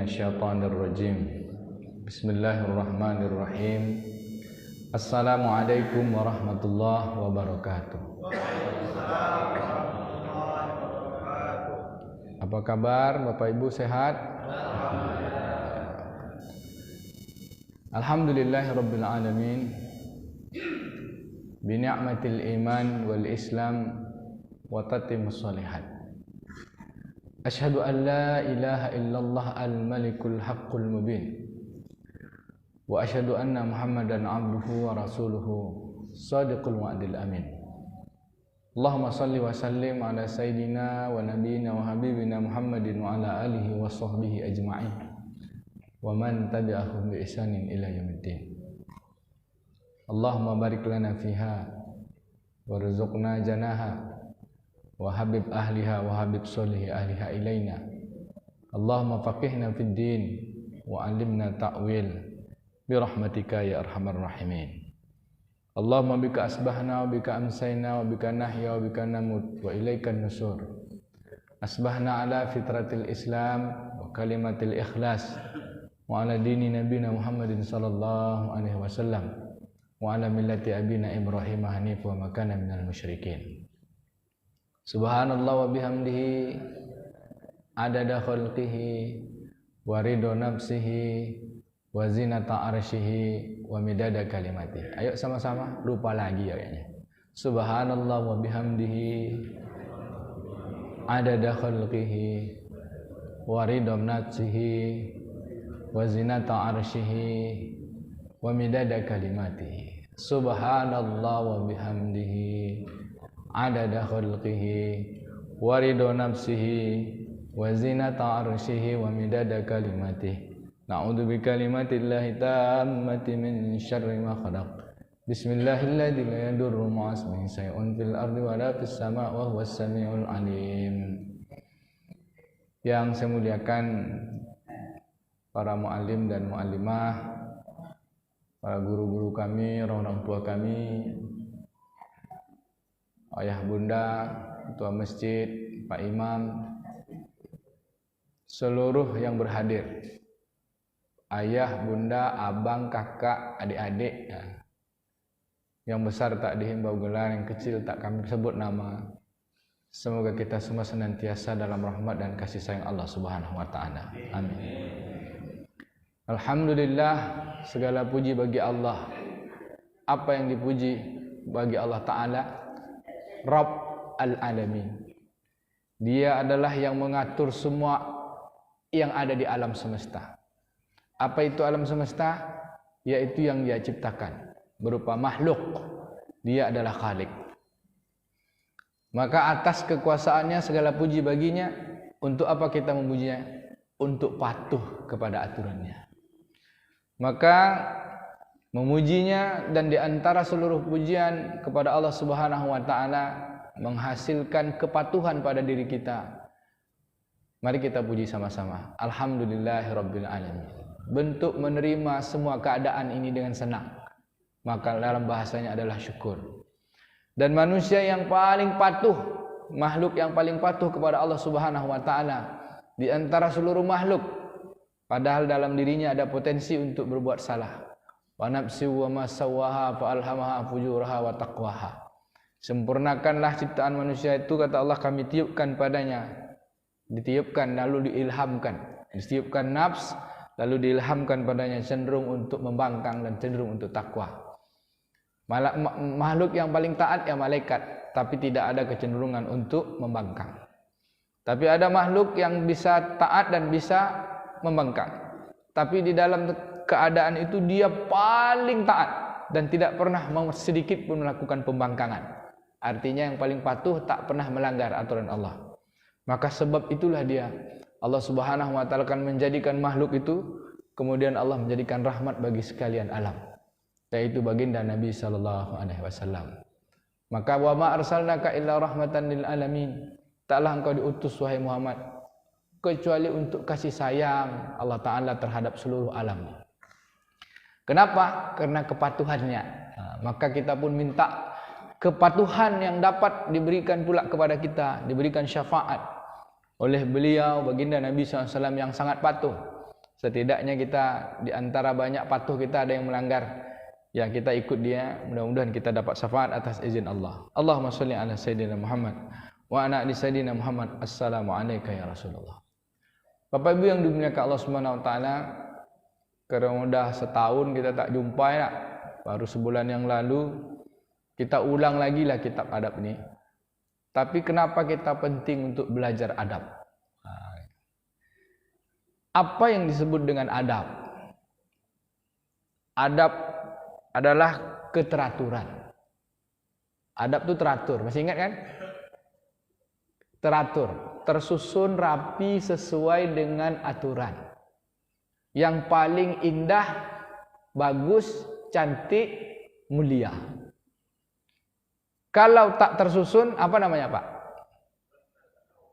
minasyaitonir rajim. Bismillahirrahmanirrahim. Assalamualaikum warahmatullahi wabarakatuh. Apa kabar Bapak Ibu, sehat? Alhamdulillahirabbil alamin. Bi ni'matil iman wal islam wa tatimmus shalihat. Asyhadu an la ilaha illallah al-malikul haqqul mubin. Wa asyhadu anna Muhammadan abduhu wa rasuluhu shadiqul wa'dil amin. Allahumma salli wa sallim ala sayyidina wa nabiyyina wa habibina Muhammadin wa ala alihi wa sahbihi ajma'in wa man tabi'ahum bi ihsanin ila yaumiddin. Allahumma barik lana fiha warzuqna janaha wa habib ahliha wa habib solihi ahliha ilaina. Allahumma faqihna fid din wa alimna ta'wil bi rahmatika ya arhamar rahimin. Allahumma bika asbahna wa bika amsayna wa bika nahya wa bika namut wa ilaikan nusur. Asbahna ala fitratil islam wa kalimatil ikhlas wa ala dini nabina Muhammadin sallallahu alaihi wasallam wa ala millati abina Ibrahim hanif wa makana minal musyrikin. Subhanallah wa bihamdihi adada khalqihi wa ridho nafsihi wa zinata arsyihi wa midada kalimatihi. Ayo sama-sama, lupa lagi ya kayaknya. Subhanallah wa bihamdihi adada khalqihi wa ridho nafsihi wa zinata arsyihi wa midada kalimatihi. Subhanallah wa bihamdihi adada khalqihi wa ridho nafsihi wa zinata arsyihi wa midada kalimatihi. Na'udzu bi kalimatillahi tammati min syarri ma khalaq. Bismillahilladzi la yadurru ma'a ismihi syai'un fil ardi wa la fis sama' wa huwas samiul alim. Yang saya muliakan para muallim dan muallimah, para guru-guru kami, orang-orang tua kami, ayah bunda, ketua masjid, Pak Imam, seluruh yang berhadir, ayah, bunda, abang, kakak, adik-adik, ya. Yang besar tak dihimbau gelar, yang kecil tak kami sebut nama. Semoga kita semua senantiasa dalam rahmat dan kasih sayang Allah Subhanahu wa taala. Amin. Alhamdulillah, segala puji bagi Allah. Apa yang dipuji bagi Allah taala? Rabb al-alamin. Dia adalah yang mengatur semua yang ada di alam semesta. Apa itu alam semesta? Yaitu yang Dia ciptakan berupa makhluk. Dia adalah Khalik. Maka atas kekuasaannya segala puji baginya. Untuk apa kita memujinya? Untuk patuh kepada aturannya. Maka memujinya dan diantara seluruh pujian kepada Allah Subhanahu wa ta'ala menghasilkan kepatuhan pada diri kita. Mari kita puji sama-sama. Alhamdulillahirabbil alamin. Bentuk menerima semua keadaan ini dengan senang. Maka dalam bahasanya adalah syukur. Dan manusia yang paling patuh, makhluk yang paling patuh kepada Allah Subhanahu wa ta'ala di antara seluruh makhluk, padahal dalam dirinya ada potensi untuk berbuat salah. Wa nafsi wa ma sawwaha fa alhamaha fujuraha wa taqwaha. Sempurnakanlah ciptaan manusia itu, kata Allah, kami tiupkan padanya. Ditiupkan lalu diilhamkan. Ditiupkan nafs lalu diilhamkan padanya cenderung untuk membangkang dan cenderung untuk takwa. Makhluk yang paling taat ya malaikat, tapi tidak ada kecenderungan untuk membangkang. Tapi ada makhluk yang bisa taat dan bisa membangkang. Tapi di dalam keadaan itu dia paling taat dan tidak pernah sedikit pun melakukan pembangkangan. Artinya yang paling patuh tak pernah melanggar aturan Allah. Maka sebab itulah dia, Allah Subhanahu wa ta'ala akan menjadikan makhluk itu, kemudian Allah menjadikan rahmat bagi sekalian alam, yaitu baginda Nabi sallallahu alaihi wasallam. Maka wa ma arsalnaka illa rahmatan lil alamin. Taklah engkau diutus wahai Muhammad kecuali untuk kasih sayang Allah Ta'ala terhadap seluruh alam. Kenapa? Karena kepatuhannya. Maka kita pun minta kepatuhan yang dapat diberikan pula kepada kita, diberikan syafaat oleh beliau baginda Nabi SAW yang sangat patuh. Setidaknya kita di antara banyak patuh kita ada yang melanggar. Ya kita ikut dia, mudah-mudahan kita dapat syafaat atas izin Allah. Allahumma sholli ala sayyidina Muhammad wa ala ali sayyidina Muhammad. Assalamualaikum ya Rasulullah. Bapak Ibu yang dimuliakan Allah Subhanahu wa taala, karena udah setahun kita tak jumpa ya. Baru sebulan yang lalu kita ulang lagi lah kitab adab ini. Tapi kenapa kita penting untuk belajar adab? Apa yang disebut dengan adab? Adab adalah keteraturan. Adab itu teratur, masih ingat kan? Teratur, tersusun rapi sesuai dengan aturan. Yang paling indah, bagus, cantik, mulia. Kalau tak tersusun, apa namanya Pak?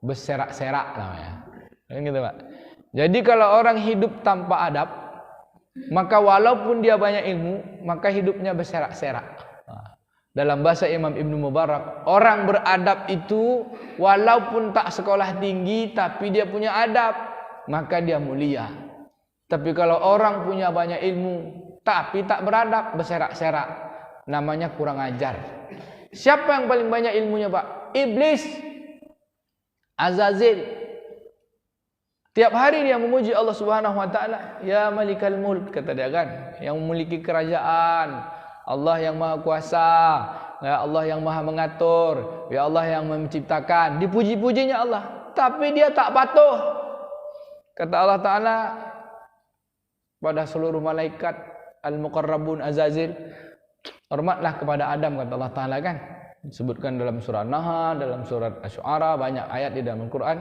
Berserak-serak namanya. Kan gitu Pak. Jadi kalau orang hidup tanpa adab, maka walaupun dia banyak ilmu, maka hidupnya berserak-serak. Dalam bahasa Imam Ibnu Mubarak, orang beradab itu walaupun tak sekolah tinggi, tapi dia punya adab, maka dia mulia. Tapi kalau orang punya banyak ilmu, tapi tak beradab, berserak-serak, namanya kurang ajar. Siapa yang paling banyak ilmunya Pak? Iblis, Azazil. Tiap hari dia memuji Allah Subhanahu wa taala, ya Malikal Mulk, kata dia kan, yang memiliki kerajaan, Allah yang Maha Kuasa, ya Allah yang Maha Mengatur, ya Allah yang menciptakan. Dipuji-pujinya Allah, tapi dia tak patuh. Kata Allah taala pada seluruh malaikat al-muqarrabun Azazil, hormatlah kepada Adam, kata Allah taala kan. Disebutkan dalam surah Nahl, dalam surat Asy-Syu'ara, banyak ayat di dalam Al-Qur'an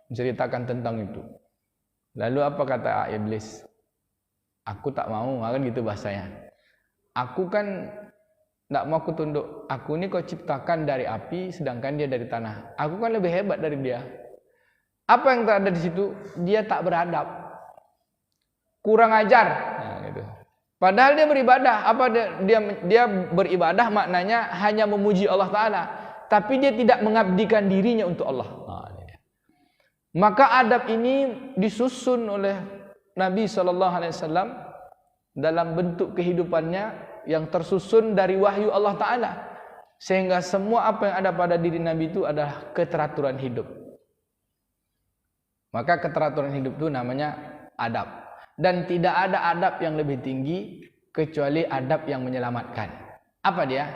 menceritakan tentang itu. Lalu apa kata iblis? Aku tak mau, kan gitu bahasanya. Aku kan tak mau aku tunduk. Aku ini kau ciptakan dari api, sedangkan dia dari tanah. Aku kan lebih hebat dari dia. Apa yang tak ada di situ? Dia tak beradab, kurang ajar. Nah, gitu. Padahal dia beribadah. Apa dia beribadah maknanya hanya memuji Allah Taala, tapi dia tidak mengabdikan dirinya untuk Allah. Maka adab ini disusun oleh Nabi SAW dalam bentuk kehidupannya yang tersusun dari wahyu Allah Ta'ala. Sehingga semua apa yang ada pada diri Nabi itu adalah keteraturan hidup. Maka keteraturan hidup itu namanya adab. Dan tidak ada adab yang lebih tinggi kecuali adab yang menyelamatkan. Apa dia?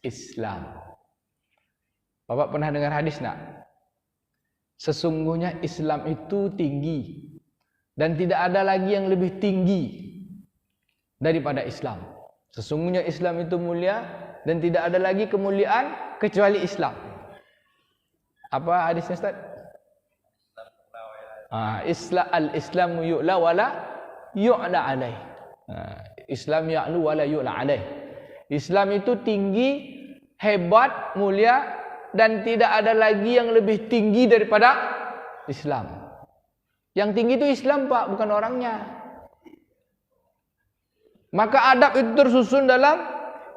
Islam. Bapak pernah dengar hadis nak? Sesungguhnya Islam itu tinggi dan tidak ada lagi yang lebih tinggi daripada Islam. Sesungguhnya Islam itu mulia dan tidak ada lagi kemuliaan kecuali Islam. Apa hadisnya Ustaz? Al-Islamu yu'la wala yu'la alaih. Islam ya'lu wala yu'la alaih. Islam itu tinggi, hebat, mulia, dan tidak ada lagi yang lebih tinggi daripada Islam. Yang tinggi itu Islam Pak, bukan orangnya. Maka adab itu tersusun dalam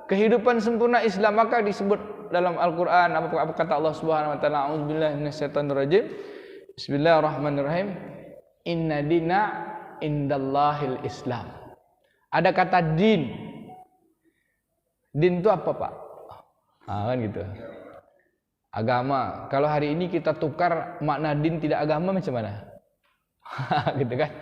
kehidupan sempurna Islam. Maka disebut dalam Al-Quran, apa kata Allah Subhanahu wa taala, a'udzubillahi minasyaitonirrajim, bismillahirrahmanirrahim, inna dina indallahil Islam. Ada kata din. Din itu apa Pak? Kan gitu. Agama. Kalau hari ini kita tukar makna din tidak agama macam mana? Gitu kan?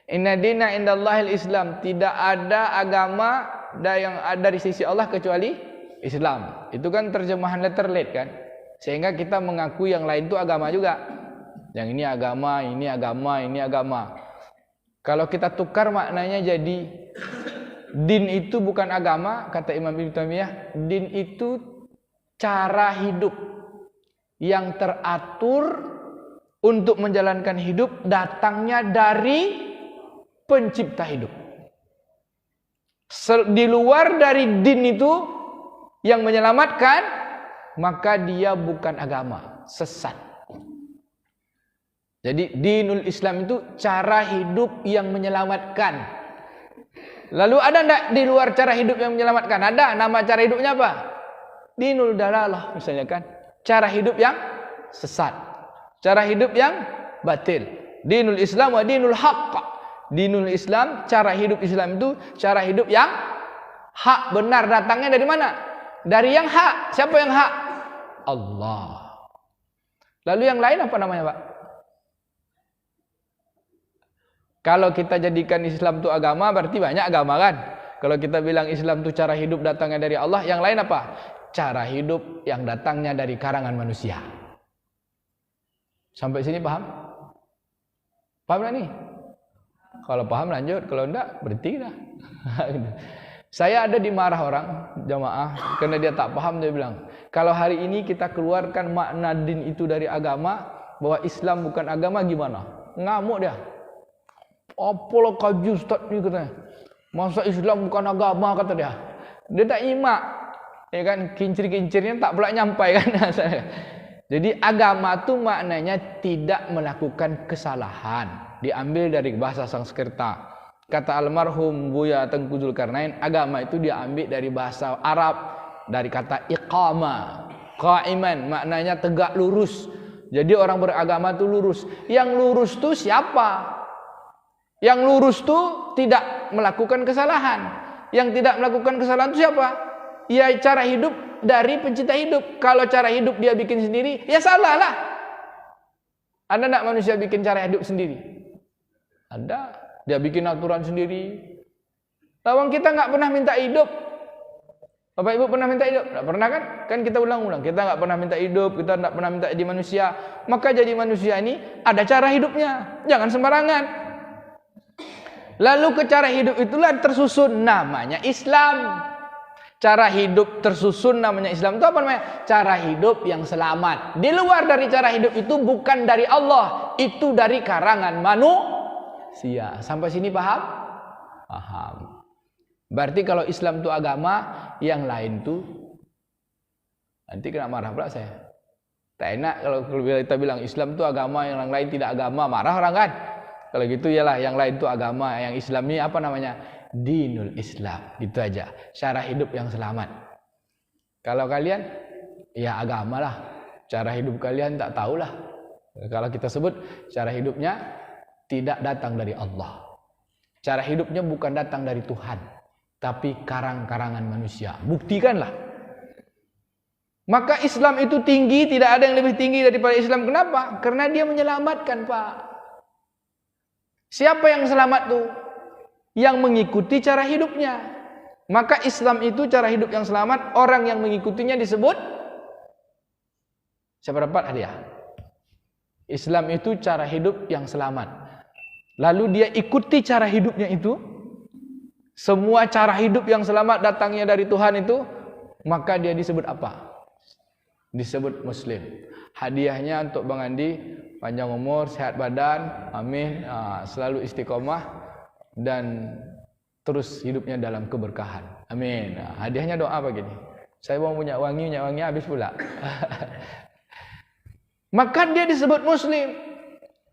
Inna dina indallahil Islam. Tidak ada agama yang ada di sisi Allah kecuali Islam. Itu kan terjemahan letterlet kan? Sehingga kita mengakui yang lain itu agama juga. Yang ini agama, ini agama, ini agama. Kalau kita tukar maknanya jadi din itu bukan agama, kata Imam Ibnu Taimiyah, din itu cara hidup yang teratur untuk menjalankan hidup, datangnya dari pencipta hidup. Di luar dari din itu yang menyelamatkan, maka dia bukan agama, sesat. Jadi dinul Islam itu cara hidup yang menyelamatkan. Lalu ada enggak di luar cara hidup yang menyelamatkan? Ada. Nama cara hidupnya apa? Dinul dalalah misalnya kan. Cara hidup yang sesat, cara hidup yang batil. Dinul Islam wa dinul haqq. Dinul Islam, cara hidup Islam itu cara hidup yang hak, benar. Datangnya dari mana? Dari yang hak. Siapa yang hak? Allah. Lalu yang lain apa namanya, Pak? Kalau kita jadikan Islam itu agama, berarti banyak agama kan? Kalau kita bilang Islam itu cara hidup datangnya dari Allah, yang lain apa? Cara hidup yang datangnya dari karangan manusia. Sampai sini paham? Paham gak nih? Kalau paham lanjut, kalau enggak berhenti dah. Saya ada dimarah orang jamaah karena dia tak paham. Dia bilang, kalau hari ini kita keluarkan makna din itu dari agama, bahwa Islam bukan agama, gimana? Ngamuk dia. Apalah kaji Ustaz ni katanya. Masa Islam bukan agama, kata dia. Dia tak imak. Ya kan, kincir-kincirnya tak pula nyampai kan. Jadi agama tu maknanya tidak melakukan kesalahan. Diambil dari bahasa Sanskerta. Kata almarhum Buya Tengku Zulkarnain, agama itu diambil dari bahasa Arab, dari kata iqama, qaiman, maknanya tegak lurus. Jadi orang beragama itu lurus. Yang lurus itu siapa? Yang lurus itu tidak melakukan kesalahan. Yang tidak melakukan kesalahan itu siapa? Ya cara hidup dari pencipta hidup. Kalau cara hidup dia bikin sendiri, ya salah lah. Ada enggak manusia bikin cara hidup sendiri? Ada. Dia bikin aturan sendiri. Lawang kita enggak pernah minta hidup. Bapak Ibu pernah minta hidup? Enggak pernah kan? Kan kita ulang-ulang. Kita enggak pernah minta hidup. Kita enggak pernah minta jadi manusia. Maka jadi manusia ini ada cara hidupnya. Jangan sembarangan. Lalu ke cara hidup itulah tersusun namanya Islam. Cara hidup tersusun namanya Islam itu apa namanya? Cara hidup yang selamat. Di luar dari cara hidup itu bukan dari Allah, itu dari karangan manusia. Sampai sini paham? Paham. Berarti kalau Islam itu agama, yang lain tuh nanti kena marah pula saya. Tak enak kalau kita bilang Islam itu agama, yang lain tidak agama, marah orang kan? Kalau gitu ialah yang lain itu agama, yang Islam ini apa namanya? Dinul Islam, gitu aja. Cara hidup yang selamat. Kalau kalian, ya agamalah. Cara hidup kalian tak tahulah. Kalau kita sebut cara hidupnya tidak datang dari Allah. Cara hidupnya bukan datang dari Tuhan, tapi karang-karangan manusia. Buktikanlah. Maka Islam itu tinggi, tidak ada yang lebih tinggi daripada Islam. Kenapa? Karena dia menyelamatkan, Pak. Siapa yang selamat tuh? Yang mengikuti cara hidupnya. Maka Islam itu cara hidup yang selamat. Orang yang mengikutinya disebut siapa dapat hadiah? Islam itu cara hidup yang selamat. Lalu dia ikuti cara hidupnya itu. Semua cara hidup yang selamat datangnya dari Tuhan itu. Maka dia disebut apa? Disebut Muslim. Hadiahnya untuk Bang Andi, panjang umur, sehat badan, amin, selalu istiqomah dan terus hidupnya dalam keberkahan, amin. Hadiahnya doa begini. Saya mau minyak wangi habis pula. Maka dia disebut Muslim.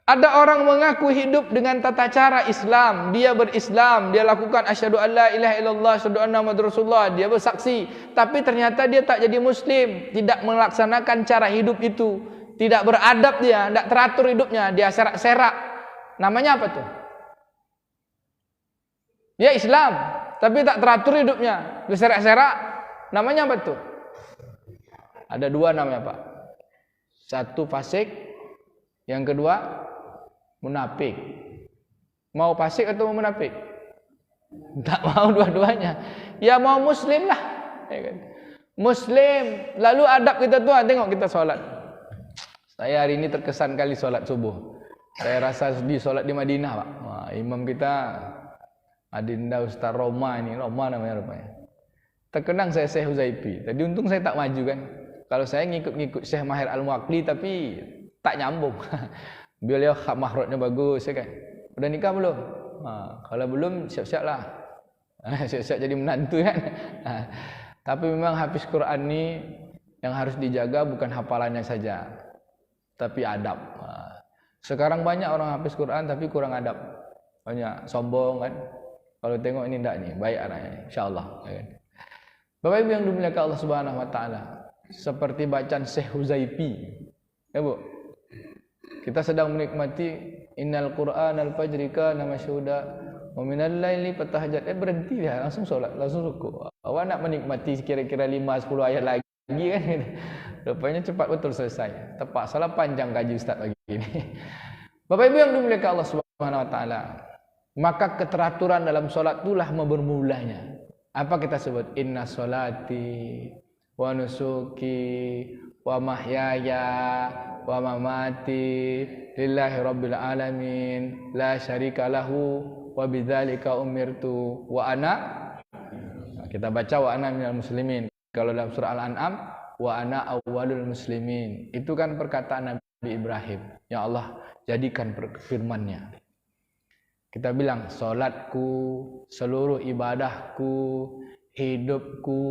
Ada orang mengaku hidup dengan tata cara Islam, dia berislam, dia lakukan asyhadu alla ilaha illallah, asyhadu anna muhammadar rasulullah, dia bersaksi, tapi ternyata dia tak jadi Muslim, tidak melaksanakan cara hidup itu, tidak beradab dia, tidak teratur hidupnya, dia serak-serak. Namanya apa tuh? Dia Islam, tapi tak teratur hidupnya, berserak-serak. Namanya apa tuh? Ada dua namanya, Pak. Satu fasik, yang kedua munafik. Mau fasik atau mau munafik? Tak mau dua-duanya. Ya mau Muslim lah. Muslim. Lalu adab kita tuh, tengok kita sholat. Saya hari ini terkesan kali sholat subuh. Saya rasa di sholat di Madinah, Pak. Wah, imam kita Adinda Ustaz Roma ini, Roma namanya rupanya. Terkenang saya Syekh Huzaifi. Tadi untung saya tak maju kan. Kalau saya ngikut-ngikut Syekh Mahir Al-Muwakli tapi tak nyambung. Beliau makhrajnya bagus ya kan. Udah nikah belum? Kalau belum siap-siap lah. Siap-siap jadi menantu kan. Tapi memang hafiz Quran ini yang harus dijaga bukan hafalannya saja, tapi adab. Sekarang banyak orang hafiz Quran tapi kurang adab. Banyak sombong kan. Kalau tengok ini enggak nih, baik anaknya insyaallah ya kan. Bapak Ibu yang dimuliakan Allah Subhanahu wa taala, seperti bacaan Syekh Huzaifi. Ya Bu. Kita sedang menikmati Innal Qur'anal fajri kana masyhuda wa minal laili fatahajjat. Berhenti dah, langsung solat, langsung rukuk. Awak nak menikmati kira-kira 5-10 ayat lagi kan. Rupanya cepat betul selesai. Tepat salah panjang kaji ustaz pagi ini. Bapak Ibu yang dimuliakan Allah Subhanahu wa taala. Maka keteraturan dalam solat itulah bermulanya. Apa kita sebut? Inna sholati wa nusuki wa mahyaya wa mamati lillahi rabbil alamin la syarika lahu wa bidzalika umirtu wa ana. Kita baca wa ana minal muslimin. Kalau dalam surah Al-An'am wa ana awwalul muslimin. Itu kan perkataan Nabi Ibrahim yang Allah jadikan firman-Nya. Kita bilang solatku, seluruh ibadahku, hidupku,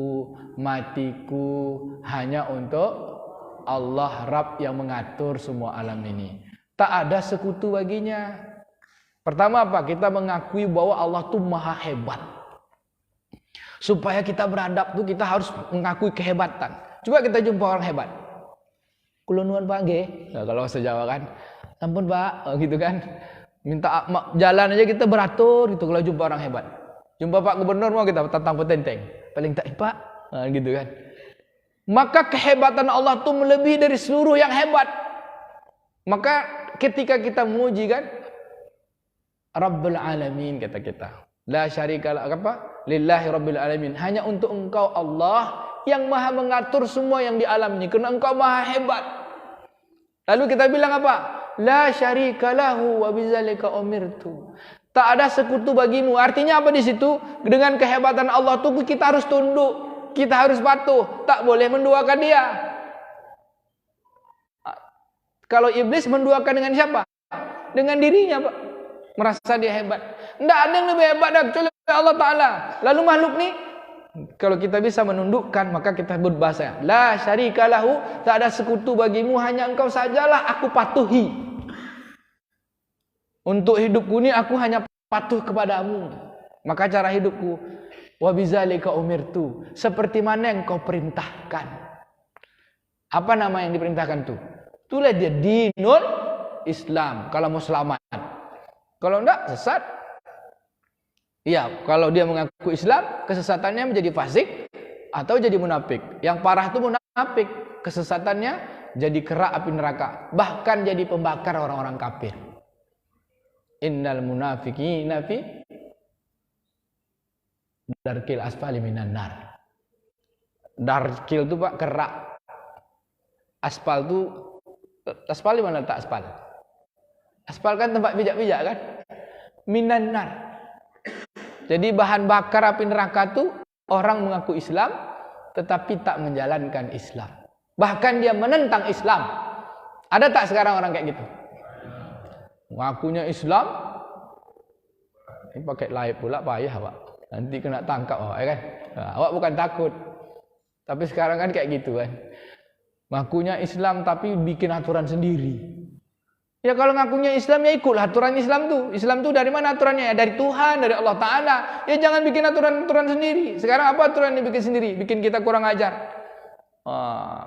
matiku hanya untuk Allah Rabb yang mengatur semua alam ini. Tak ada sekutu baginya. Pertama apa? Kita mengakui bahwa Allah itu maha hebat. Supaya kita beradab tuh kita harus mengakui kehebatan. Coba kita jumpa orang hebat. Kula nuwun Pak nggih. Nah, kalau bahasa Jawa kan, ampun Pak, gitu kan. Minta jalan aja kita beratur gitu kalau jumpa orang hebat. Jumpa Pak Gubernur mau kita tantang petenteng. Paling tak Pak, nah, gitu kan. Maka kehebatan Allah itu melebihi dari seluruh yang hebat. Maka ketika kita memuji kan, Rabbul Alamin kata kita. La syarika lah apa? Lillahi Rabbil Alamin. Hanya untuk Engkau Allah yang maha mengatur semua yang di alam ini. Karena Engkau maha hebat. Lalu kita bilang apa? La syarika lahu wa bidzalika umirtu. Tak ada sekutu bagimu. Artinya apa di situ? Dengan kehebatan Allah itu kita harus tunduk, kita harus patuh, tak boleh menduakan dia. Kalau iblis menduakan dengan siapa? Dengan dirinya, Pak. Merasa dia hebat. Tidak ada yang lebih hebat kecuali Allah Ta'ala. Lalu makhluk nih, kalau kita bisa menundukkan, maka kita berbahasa la syarika lahu, tak ada sekutu bagimu, hanya Engkau sajalah aku patuhi. Untuk hidupku ini aku hanya patuh kepadamu. Maka cara hidupku wa bidzalika umirtu, seperti mana yang Kau perintahkan. Apa nama yang diperintahkan itu? Itulah dia dinul Islam. Kalau mau selamat. Kalau enggak sesat. Iya, kalau dia mengaku Islam, kesesatannya menjadi fasik atau jadi munafik. Yang parah itu munafik, kesesatannya jadi kerak api neraka, bahkan jadi pembakar orang-orang kafir. Innal munafiqina fi darkil asfali minan nar. Darkil itu Pak kerak. Aspal itu, aspal di mana letak aspal? Aspal kan tempat pijak-pijak kan? Minan nar. Jadi bahan bakar api neraka itu orang mengaku Islam tetapi tak menjalankan Islam. Bahkan dia menentang Islam. Ada tak sekarang orang kayak gitu? Mengakunya Islam, ini pakai live pula payah Pak. Nanti kena tangkap Pak, ya kan? Nah, awak bukan takut. Tapi sekarang kan kayak gitu kan. Mengakunya Islam tapi bikin aturan sendiri. Ya kalau ngakunya Islam ya ikutlah aturan Islam tuh. Islam tuh dari mana aturannya? Ya dari Tuhan, dari Allah Ta'ala. Ya jangan bikin aturan-aturan sendiri. Sekarang apa aturan yang bikin sendiri? Bikin kita kurang ajar.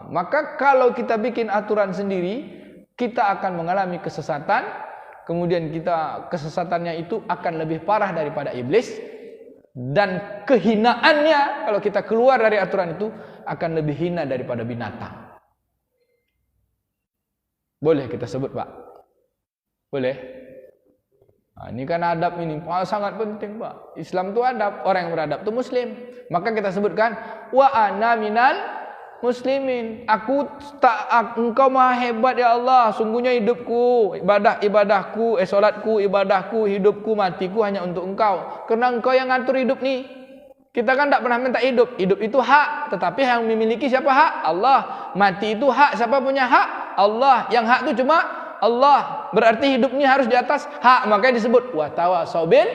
Maka kalau kita bikin aturan sendiri, kita akan mengalami kesesatan. Kemudian kesesatannya itu akan lebih parah daripada iblis. Dan kehinaannya kalau kita keluar dari aturan itu akan lebih hina daripada binatang. Boleh kita sebut Pak? Boleh? Nah, ini kan adab ini sangat penting Pak. Islam itu adab, orang yang beradab itu muslim. Maka kita sebutkan wa ana minal muslimin. Engkau maha hebat ya Allah. Sungguhnya hidupku, ibadahku, solatku, ibadahku, hidupku, matiku hanya untuk Engkau. Karena Engkau yang ngatur hidup nih. Kita kan tidak pernah minta hidup. Hidup itu hak, tetapi yang memiliki siapa hak? Allah. Mati itu hak, siapa punya hak? Allah. Yang hak itu cuma Allah. Berarti hidup ini harus di atas hak. Makanya disebut wa tawasau bil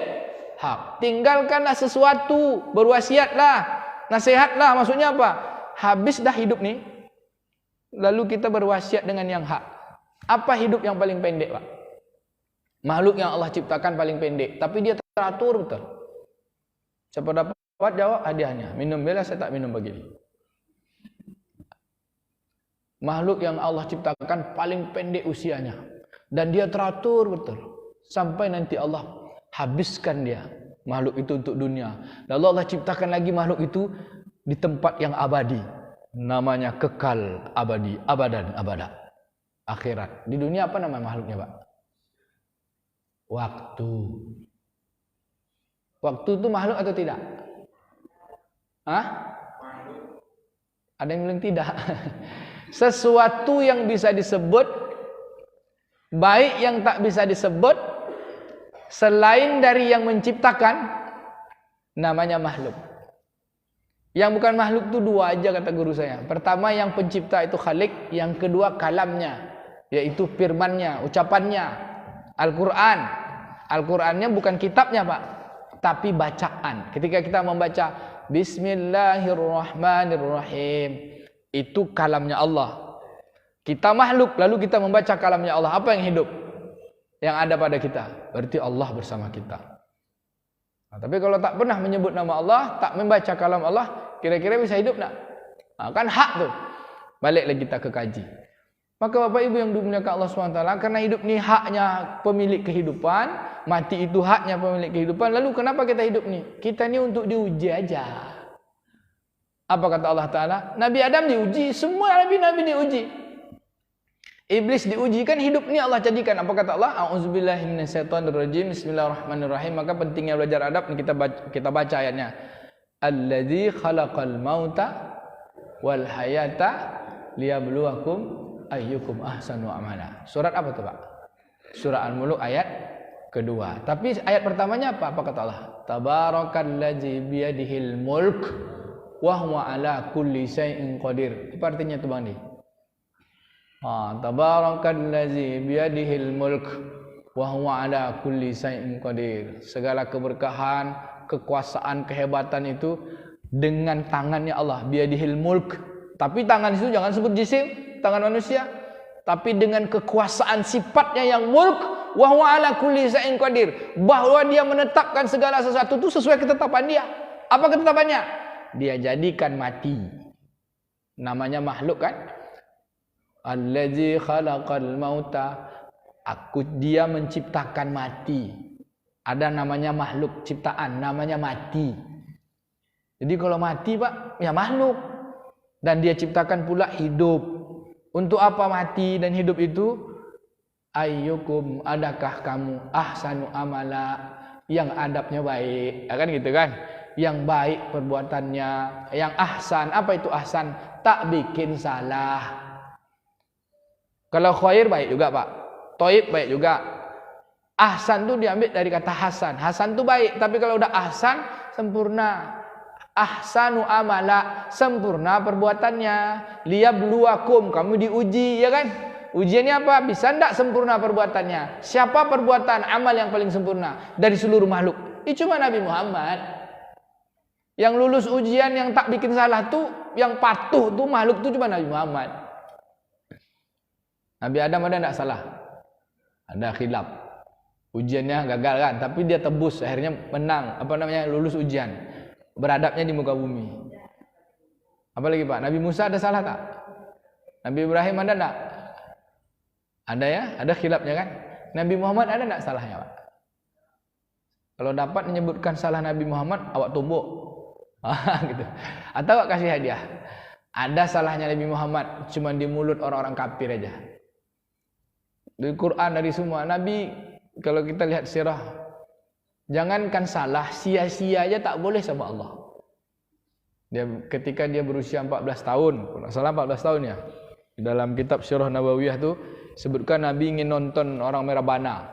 hak. Tinggalkanlah sesuatu, berwasiatlah, nasihatlah. Maksudnya apa? Habis dah hidup nih, lalu kita berwasiat dengan yang hak. Apa hidup yang paling pendek Pak? Makhluk yang Allah ciptakan paling pendek, tapi dia teratur betul. Siapa dapat jawab hadiahnya. Minum bela, saya tak minum begini. Makhluk yang Allah ciptakan paling pendek usianya, dan dia teratur betul. sampai nanti Allah habiskan dia makhluk itu untuk dunia. Lalu Allah ciptakan lagi makhluk itu di tempat yang abadi, namanya kekal abadi, abadan abada, akhirat. Di dunia apa nama makhluknya, Pak? Waktu. Waktu itu makhluk atau tidak? Hah? Ada yang bilang tidak. Sesuatu yang bisa disebut baik yang tak bisa disebut selain dari yang menciptakan, namanya makhluk. Yang bukan makhluk itu dua aja kata guru saya. Pertama yang pencipta itu Khalik, yang kedua kalamnya, yaitu firmannya, ucapannya, Al-Quran. Al-Qurannya bukan kitabnya, Pak, tapi bacaan. Ketika kita membaca Bismillahirrahmanirrahim, itu kalamnya Allah. Kita makhluk, lalu kita membaca kalamnya Allah. Apa yang hidup? Yang ada pada kita. Berarti Allah bersama kita. Nah, tapi kalau tak pernah menyebut nama Allah, tak membaca kalam Allah, kira-kira bisa hidup tak? Nah, kan hak tuh. Balik lagi kita ke kaji. Maka Bapak Ibu yang dimuliakan Allah SWT, karena hidup ni haknya pemilik kehidupan, mati itu haknya pemilik kehidupan, lalu kenapa kita hidup ni? Kita ni untuk diuji aja. Apa kata Allah Ta'ala? Nabi Adam diuji, semua Nabi-Nabi diuji. Iblis diuji, kan hidup ni Allah jadikan. Apa kata Allah? A'udzubillahi minasyaitonirrajim. Bismillahirrahmanirrahim. Maka pentingnya belajar adab, kita baca ayatnya. Alladzi khalaqal mauta wal hayata liyabluwakum ayyukum ahsanu amala. Surat apa tu, Pak? Surah Al-Mulk ayat kedua. Tapi ayat pertamanya apa? Apa kata Allah? Tabarakalladzi biyadihil mulk wa huwa ala kulli syai'in qadir. Apa artinya tu, Bang Di? Tabarakalladzi biyadihil mulk wa huwa ala kulli syai'in qadir. Segala keberkahan, kekuasaan, kehebatan itu dengan tangannya Allah. Biyadihil mulk. Tapi tangan itu jangan sebut jisim, tangan manusia, tapi dengan kekuasaan sifatnya yang mulk, wa huwa ala kulli syai'in qadir, bahwa dia menetapkan segala sesuatu itu sesuai ketetapan dia. Apa ketetapannya? Dia jadikan mati. Namanya makhluk kan? Allazi khalaqal mauta. Dia menciptakan mati. Ada namanya makhluk ciptaan, namanya mati. Jadi kalau mati, Pak, ya makhluk. Dan dia ciptakan pula hidup. Untuk apa mati dan hidup itu? Ayyukum, adakah kamu ahsanu amala, yang adabnya baik, ya kan gitu kan? Yang baik perbuatannya, yang ahsan. Apa itu ahsan? Tak bikin salah. Kalau khair baik juga, Pak. Thayyib baik juga. Ahsan itu diambil dari kata hasan. Hasan itu baik, tapi kalau udah ahsan, sempurna. Ahsanu amala, sempurna perbuatannya. Liyabluwakum, kamu diuji, ya kan? Ujiannya apa? Bisa enggak sempurna perbuatannya? Siapa perbuatan amal yang paling sempurna dari seluruh makhluk? Itu cuma Nabi Muhammad. Yang lulus ujian yang tak bikin salah tuh, yang patuh tuh makhluk tuh cuma Nabi Muhammad. Nabi Adam ada enggak salah? Ada khilaf. Ujiannya gagal kan, tapi dia tebus, akhirnya menang, lulus ujian. Beradabnya di muka bumi. Apalagi, Pak? Nabi Musa ada salah tak? Nabi Ibrahim ada tak? Ada ya, ada khilafnya kan? Nabi Muhammad ada tak salahnya, Pak? Kalau dapat menyebutkan salah Nabi Muhammad, awak tumbuk. Gitu. Atau awak kasih hadiah. Ada salahnya Nabi Muhammad, cuma di mulut orang-orang kafir aja. Dari Quran, dari semua Nabi, kalau kita lihat sirah, jangankan salah, sia-sia aja tak boleh sama Allah. Ketika dia berusia 14 tahun, kalau salah 14 tahun ya. Di dalam kitab Sirah Nabawiyah tu sebutkan Nabi ingin nonton orang merabana.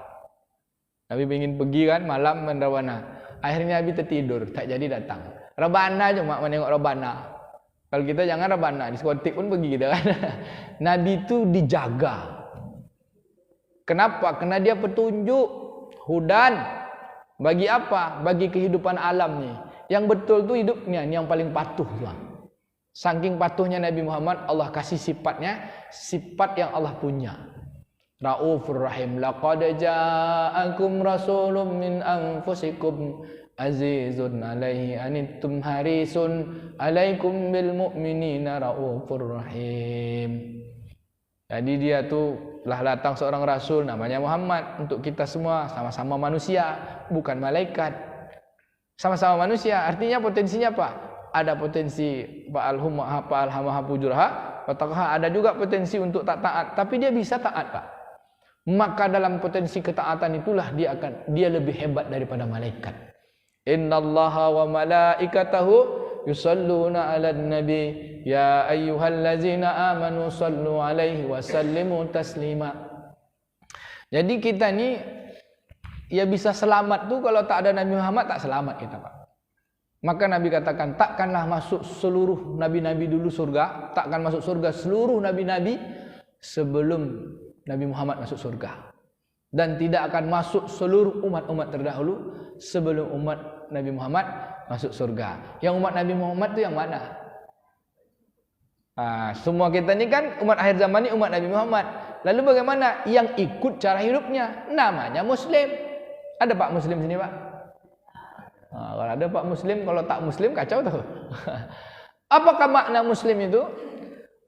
Nabi ingin pergi kan malam merabana. Akhirnya Nabi tertidur, tak jadi datang. Rabana cuma menengok rabana. Kalau kita jangan rabana, diskotik pun pergi kita kan. Nabi itu dijaga. Kenapa? Karena dia petunjuk, hudan. Bagi apa? Bagi kehidupan alam ni. Yang betul tu hidupnya ni yang paling patuh tuan. Saking patuhnya Nabi Muhammad, Allah kasih sifatnya, sifat yang Allah punya. Raufur Rahim. Laqad ja'akum rasulun min anfusikum azizun alaihi anittum harisun alaikum bil mu'minina raufur rahim. Jadi dia tuh telah datang seorang rasul namanya Muhammad untuk kita semua, sama-sama manusia, bukan malaikat. Sama-sama manusia, artinya potensinya apa? Ada potensi fa'alhamaha fujurha, ada juga potensi untuk tak taat, tapi dia bisa taat, Pak. Maka dalam potensi ketaatan itulah dia lebih hebat daripada malaikat. Innallaha wa malaikatahu yusalluna 'alan nabi ya ayyuhallazina amanu sallu 'alaihi wa sallimu taslima. Jadi kita ni ya bisa selamat tu kalau tak ada Nabi Muhammad, tak selamat kita, Pak. Maka Nabi katakan, takkanlah masuk seluruh nabi-nabi dulu surga, takkan masuk surga seluruh nabi-nabi sebelum Nabi Muhammad masuk surga. Dan tidak akan masuk seluruh umat-umat terdahulu sebelum umat Nabi Muhammad masuk surga. Yang umat Nabi Muhammad itu yang mana? Semua kita ni kan umat akhir zaman ni umat Nabi Muhammad. Lalu bagaimana yang ikut cara hidupnya? Namanya Muslim. Ada Pak Muslim sini, Pak? Kalau ada Pak Muslim, kalau tak Muslim kacau tuh. Apakah makna Muslim itu?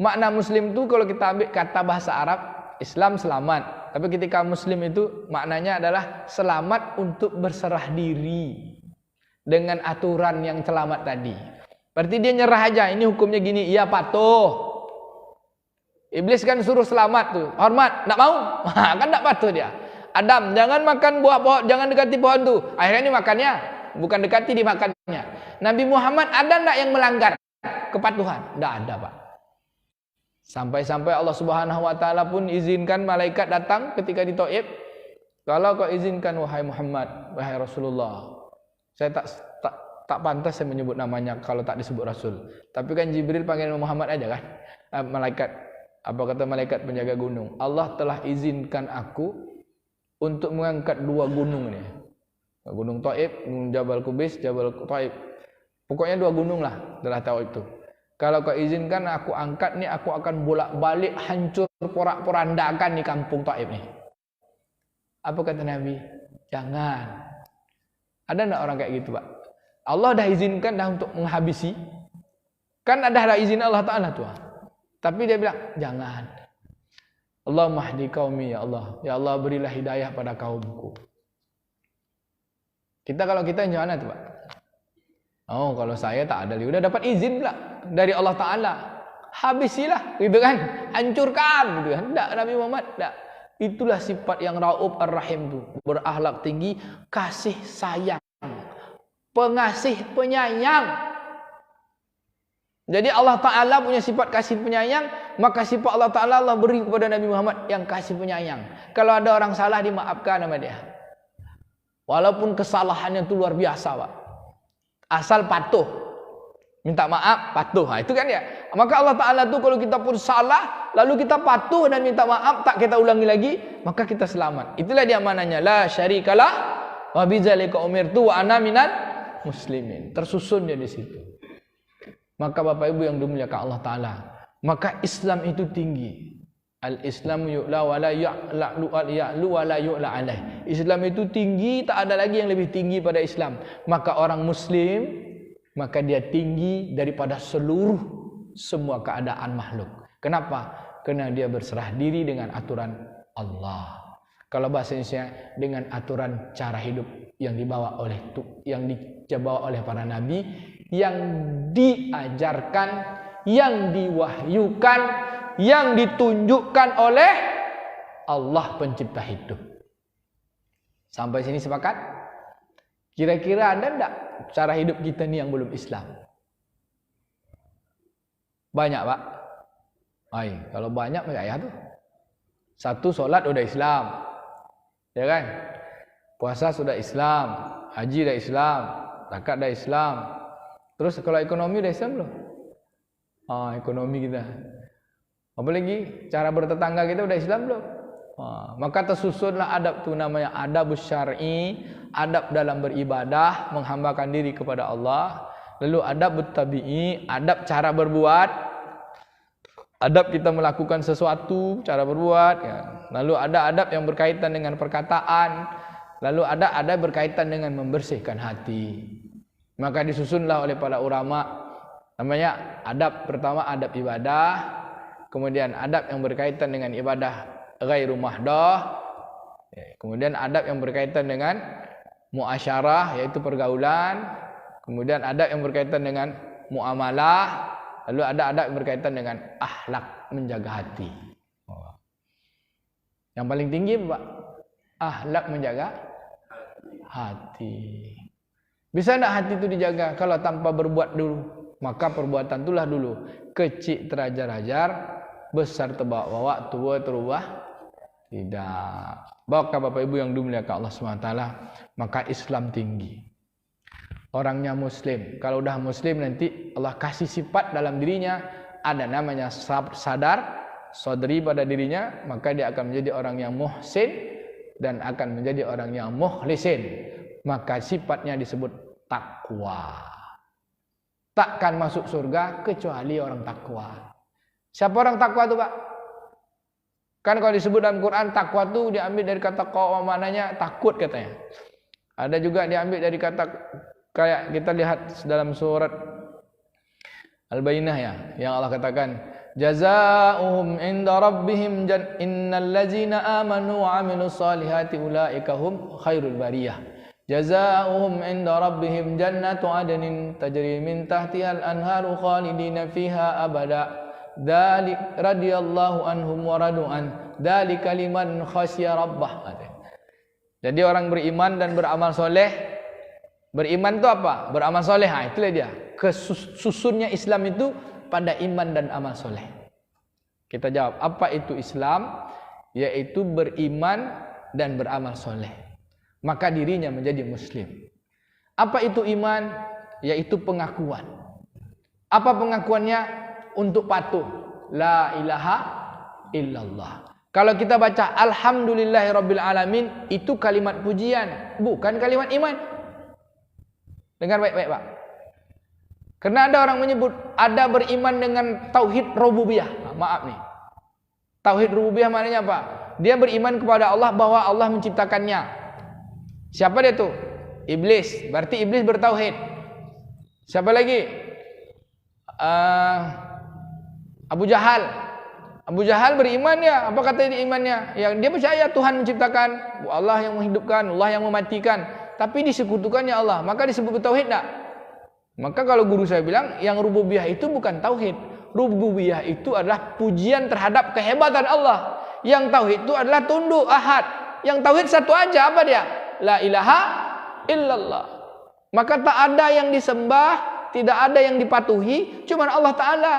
Makna Muslim itu kalau kita ambil kata bahasa Arab, Islam selamat. Tapi ketika Muslim itu maknanya adalah selamat untuk berserah diri dengan aturan yang selamat tadi. Berarti dia nyerah aja, ini hukumnya gini, iya patuh. Iblis kan suruh selamat tuh, hormat, tak mau, kan tak patuh dia. Adam, jangan makan buah pohon, jangan dekati pohon tuh. Akhirnya ini makannya, bukan dekati, dimakannya. Nabi Muhammad ada enggak yang melanggar kepatuhan? Enggak ada, Pak. Sampai-sampai Allah Subhanahu wa taala pun izinkan malaikat datang ketika di Taif. Kalau kau izinkan wahai Muhammad, wahai Rasulullah. Saya tak pantas saya menyebut namanya kalau tak disebut Rasul. Tapi kan Jibril panggil Muhammad aja kan. Malaikat. Apa kata malaikat penjaga gunung? Allah telah izinkan aku untuk mengangkat dua gunung ni. Gunung Taif, Gunung Jabal Kubais, Jabal Taif. Pokoknya dua gunung lah dalam Taif itu. Kalau kau izinkan aku angkat ni, aku akan bolak-balik hancur porak-porandakan di kampung Taif ni. Apa kata Nabi? Jangan. Ada enggak orang kayak gitu, Pak? Allah dah izinkan dah untuk menghabisi. Kan ada izin Allah Ta'ala tuh. Tapi dia bilang, jangan. Allahumma hdi qaumi ya Allah. Ya Allah berilah hidayah pada kaumku. Kalau kita gimana tuh, Pak? Oh, kalau saya tak ada, udah dapat izin pula dari Allah Ta'ala. Habisilah, gitu kan. Hancurkan, gitu kan. Tak, Nabi Muhammad, tak. Itulah sifat yang Rauf Ar-Rahim tu. Berakhlak tinggi, kasih sayang. Pengasih penyayang. Jadi Allah Ta'ala punya sifat kasih penyayang, maka sifat Allah Ta'ala Allah beri kepada Nabi Muhammad yang kasih penyayang. Kalau ada orang salah, dimaafkan sama dia. Walaupun kesalahannya itu luar biasa, Pak. Asal patuh. Minta maaf, patuh. Itu kan ya. Maka Allah Ta'ala tu kalau kita pun salah, lalu kita patuh dan minta maaf, tak kita ulangi lagi, maka kita selamat. Itulah dia mananya. La syarikalah wa bidzalika umirtu wa ana minal muslimin. Tersusun dia di situ. Maka Bapak Ibu yang dimuliakan Allah Ta'ala, maka Islam itu tinggi. Al-Islam yu'la wa la ya'lu wa la yu'la alaih. Islam itu tinggi, tak ada lagi yang lebih tinggi pada Islam. Maka orang Muslim, maka dia tinggi daripada semua keadaan makhluk. Kenapa? Karena dia berserah diri dengan aturan Allah. Kalau bahasa Indonesia, dengan aturan cara hidup yang dibawa oleh para nabi, yang diajarkan, yang diwahyukan, yang ditunjukkan oleh Allah pencipta hidup. Sampai sini sepakat? Kira-kira ada enggak cara hidup kita ni yang belum Islam? Banyak, Pak. Kalau banyak ya tuh. Satu, solat udah Islam. Ya kan? Puasa sudah Islam, haji dah Islam, zakat dah Islam. Terus kalau ekonomi udah Islam belum? Ekonomi kita. Apa lagi? Cara bertetangga kita udah Islam belum? Maka tersusunlah adab tu namanya adabus syar'i, adab dalam beribadah, menghambakan diri kepada Allah. Lalu adab tabi'i, adab cara berbuat, adab kita melakukan sesuatu, cara berbuat. Ya. Lalu ada adab yang berkaitan dengan perkataan, lalu ada adab berkaitan dengan membersihkan hati. Maka disusunlah oleh para ulama namanya adab pertama adab ibadah. kemudian adab yang berkaitan dengan ibadah ghairu mahdoh, kemudian adab yang berkaitan dengan muasyarah, yaitu pergaulan, kemudian adab yang berkaitan dengan muamalah, lalu ada adab yang berkaitan dengan akhlak, menjaga hati. Yang paling tinggi Pak, akhlak menjaga hati. Bisa enggak hati itu dijaga? Kalau tanpa berbuat dulu, maka perbuatan itulah dulu. Kecil terajar-ajar, besar terbawa-bawa, tua terubah tidak. Bapak Ibu yang dimuliakan Allah SWT, maka Islam tinggi. Orangnya muslim. Kalau udah muslim nanti Allah kasih sifat dalam dirinya, ada namanya sadar, sodri pada dirinya, maka dia akan menjadi orang yang muhsin dan akan menjadi orang yang mukhlisin. Maka sifatnya disebut takwa. Takkan masuk surga kecuali orang takwa. Siapa orang takwa itu Pak? Kan kalau disebut dalam Quran, takwa itu diambil dari kata qawa, maknanya takut katanya. Ada juga diambil dari kata, kayak kita lihat dalam surat Al-Bayyinah ya, yang Allah katakan, jazaa'uhum inda rabbihim innal ladzina amanu wa 'amilus solihati ulaika hum khairul bariyah. Jazaa'uhum inda rabbihim jannatu 'adnin tajri min tahtihal anharu khalidina fiha abada. Dzalik radhiyallahu anhum wa radu'an. Dzalika liman khasya rabbah. Jadi orang beriman dan beramal soleh. Beriman itu apa? Beramal soleh. Itulah dia. Kesusunnya Islam itu pada iman dan amal soleh. Kita jawab, apa itu Islam? Yaitu beriman dan beramal soleh. Maka dirinya menjadi muslim. Apa itu iman? Yaitu pengakuan. Apa pengakuannya? Untuk patuh. La ilaha illallah. Kalau kita baca alhamdulillahirabbil alamin, itu kalimat pujian, bukan kalimat iman. Dengar baik-baik Pak. Karena ada orang menyebut ada beriman dengan tauhid rububiyah. Maaf nih. Tauhid rububiyah maknanya apa? Dia beriman kepada Allah bahwa Allah menciptakannya. Siapa dia tuh? Iblis. Berarti iblis bertauhid. Siapa lagi? Abu Jahal. Abu Jahal beriman ya. Apa kata dia imannya? Ya, dia percaya Tuhan menciptakan, Allah yang menghidupkan, Allah yang mematikan. Tapi disekutukannya Allah. Maka disebut bertauhid tak? Maka kalau guru saya bilang, yang rububiyah itu bukan tauhid. Rububiyah itu adalah pujian terhadap kehebatan Allah. Yang tauhid itu adalah tunduk, ahad. Yang tauhid satu aja, apa dia? La ilaha illallah. Maka tak ada yang disembah, tidak ada yang dipatuhi, cuma Allah Ta'ala.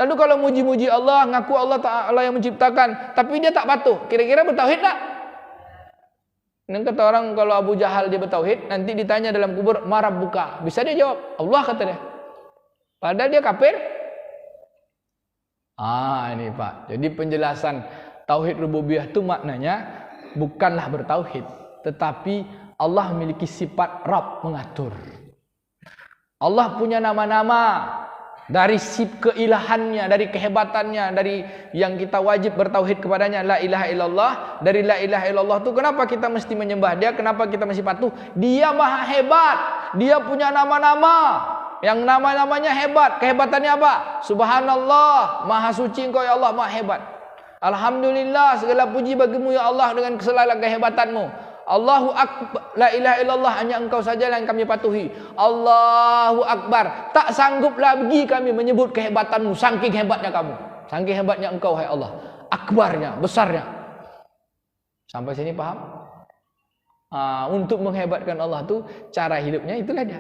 Lalu kalau muji-muji Allah, ngaku Allah Ta'ala yang menciptakan, tapi dia tak patuh, kira-kira bertauhid tak? Ini kata orang, kalau Abu Jahal dia bertauhid, nanti ditanya dalam kubur, marab buka. Bisa dia jawab, Allah kata dia. Padahal dia kafir. Ini Pak. Jadi penjelasan tauhid rububiyah itu maknanya bukanlah bertauhid, tetapi Allah memiliki sifat Rabb, mengatur. Allah punya nama-nama. Dari sifat keilahannya, dari kehebatannya, dari yang kita wajib bertauhid kepadanya, la ilaha illallah. Dari la ilaha illallah itu kenapa kita mesti menyembah dia? Kenapa kita mesti patuh? Dia maha hebat. Dia punya nama-nama. Yang nama-namanya hebat. Kehebatannya apa? Subhanallah, maha suci engkau ya Allah, maha hebat. Alhamdulillah, segala puji bagimu ya Allah dengan keselaluan kehebatanmu. Allahu Akbar, la ilaha illallah, hanya engkau saja yang kami patuhi. Allahu Akbar, tak sanggup lagi kami menyebut kehebatanmu, saking hebatnya kamu, saking hebatnya engkau hai Allah. Akbarnya, besarnya. Sampai sini paham? Untuk menghebatkan Allah itu cara hidupnya itulah dia.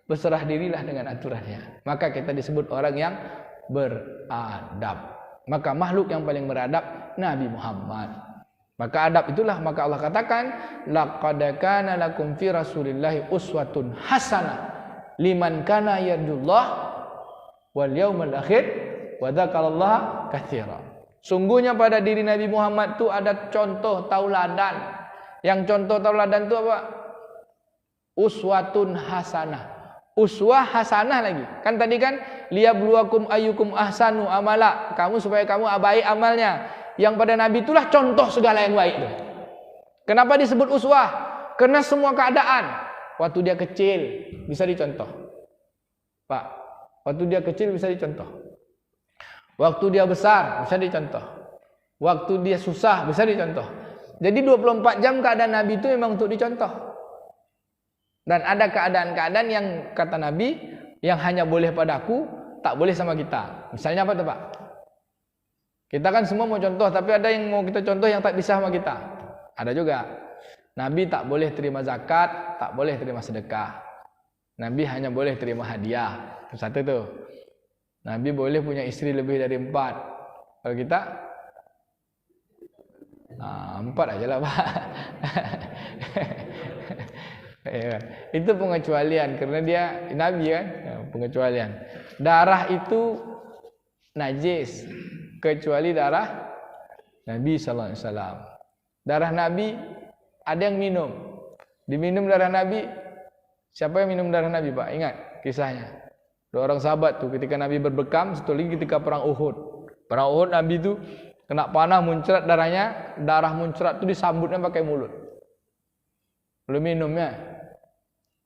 Berserah dirilah dengan aturannya. Maka kita disebut orang yang beradab. Maka makhluk yang paling beradab Nabi Muhammad. Maka adab itulah, maka Allah katakan, laqad kana lakum fi Rasulillahi uswatun hasanah liman kana yarjullah wal yaumal akhir wa dzakarallaha katsira. Sungguhnya pada diri Nabi Muhammad itu ada contoh tauladan. Yang contoh tauladan itu apa? Uswatun hasanah. Uswah hasanah lagi. Kan tadi kan liyabluwakum ayyukum ahsanu amala. Kamu supaya kamu baik amalnya. Yang pada Nabi itulah contoh segala yang baik. Kenapa disebut uswah? Karena semua keadaan. Waktu dia kecil bisa dicontoh. Pak, waktu dia kecil bisa dicontoh. Waktu dia besar bisa dicontoh. Waktu dia susah bisa dicontoh. Jadi 24 jam keadaan Nabi itu memang untuk dicontoh. Dan ada keadaan-keadaan yang kata Nabi yang hanya boleh padaku, tak boleh sama kita. Misalnya apa tuh Pak? Kita kan semua mau contoh, tapi ada yang mau kita contoh yang tak bisa sama kita. Ada juga. Nabi tak boleh terima zakat, tak boleh terima sedekah. Nabi hanya boleh terima hadiah. Satu tuh. Nabi boleh punya istri lebih dari 4. Kalau kita 4 aja lah Pak. Itu pengecualian karena dia Nabi kan, pengecualian. Darah itu najis kecuali darah Nabi sallallahu alaihi wasallam. Darah Nabi ada yang minum. Diminum darah Nabi. Siapa yang minum darah Nabi Pak? Ingat kisahnya. 2 orang sahabat tuh ketika Nabi berbekam, satu lagi ketika perang Uhud. Perang Uhud Nabi itu kena panah muncrat darahnya, darah muncrat itu disambutnya pakai mulut. Belum minumnya.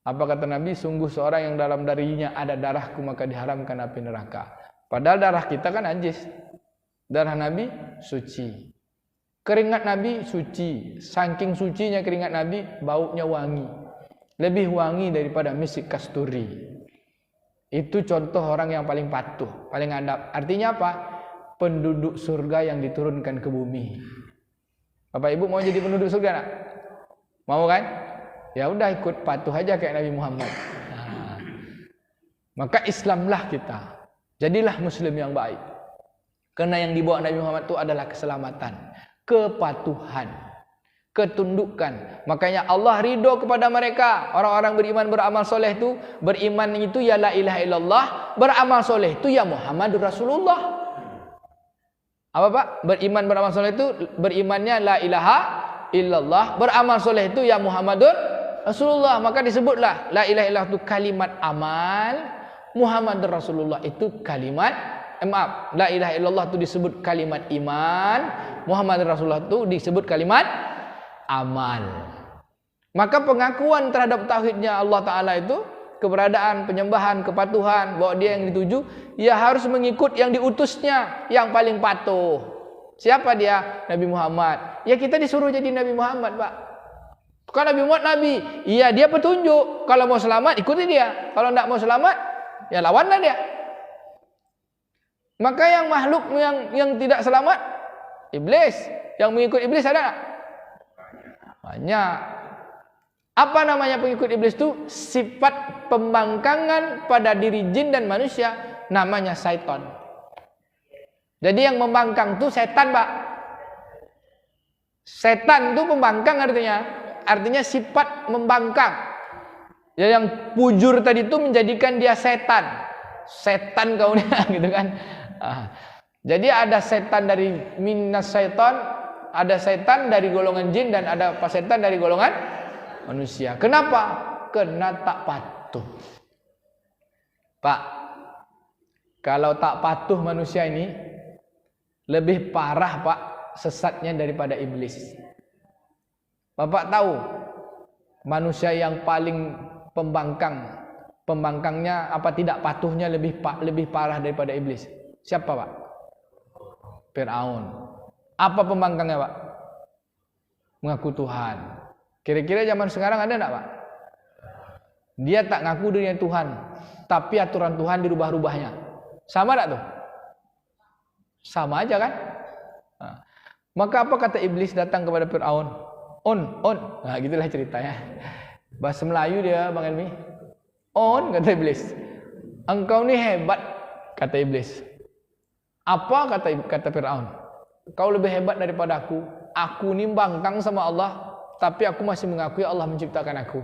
Apa kata Nabi? Sungguh seorang yang dalam darinya ada darahku maka diharamkan api neraka. Padahal darah kita kan najis. Darah Nabi suci. Keringat Nabi suci. Saking sucinya keringat Nabi, baunya wangi. Lebih wangi daripada misik kasturi. Itu contoh orang yang paling patuh, paling adab. Artinya apa? Penduduk surga yang diturunkan ke bumi. Bapak Ibu mau jadi penduduk surga nak? Mau kan? Ya udah ikut patuh aja kayak Nabi Muhammad. Maka Islamlah kita. Jadilah muslim yang baik. Karena yang dibawa Nabi Muhammad itu adalah keselamatan, kepatuhan, ketundukan. Makanya Allah ridho kepada mereka. Orang-orang beriman beramal soleh itu, beriman itu ya la ilaha illallah, beramal soleh itu ya Muhammadur Rasulullah. Apa Pak? Beriman beramal soleh itu berimannya la ilaha illallah, beramal soleh itu ya Muhammadur Rasulullah. Maka disebutlah la ilaha illallah itu kalimat amal, Muhammadur Rasulullah itu kalimat la ilaha illallah itu disebut kalimat iman, Muhammadur Rasulullah itu disebut kalimat amal. Maka pengakuan terhadap tauhidnya Allah Ta'ala itu, keberadaan, penyembahan, kepatuhan, bahwa dia yang dituju, ia harus mengikut yang diutusnya, yang paling patuh. Siapa dia? Nabi Muhammad. Ya kita disuruh jadi Nabi Muhammad Pak. Kalau Nabi Muhammad Nabi, iya dia petunjuk. Kalau mau selamat ikuti dia. Kalau tidak mau selamat, ya lawanlah dia. Maka yang makhluk yang tidak selamat, iblis. Yang mengikut iblis ada tak? Banyak. Apa namanya pengikut iblis itu? Sifat pembangkangan pada diri jin dan manusia. Namanya syaitan. Jadi yang membangkang itu setan Pak. Setan itu pembangkang artinya. Artinya sifat membangkang. Ya, yang pujur tadi itu menjadikan dia setan. Setan kau nih gitu kan. Jadi ada setan dari minas syaitan, ada setan dari golongan jin dan ada setan dari golongan manusia. Kenapa? Karena tak patuh. Pak, kalau tak patuh manusia ini lebih parah Pak sesatnya daripada iblis. Bapak tahu manusia yang paling pembangkangnya apa tidak patuhnya lebih parah daripada iblis. Siapa Pak? Fir'aun. Apa pembangkangnya Pak? Mengaku Tuhan. Kira-kira zaman sekarang ada enggak Pak? Dia tak ngaku dirinya Tuhan, tapi aturan Tuhan dirubah-rubahnya. Sama enggak tuh? Sama aja kan? Nah, maka apa kata iblis datang kepada Fir'aun? On. Nah, gitulah ceritanya. Bahasa Melayu dia Bang Elmi. On, kata iblis. Engkau ni hebat, kata iblis. Apa kata Fir'aun? Kau lebih hebat daripada aku. Aku ni bangkang sama Allah, tapi aku masih mengakui Allah menciptakan aku.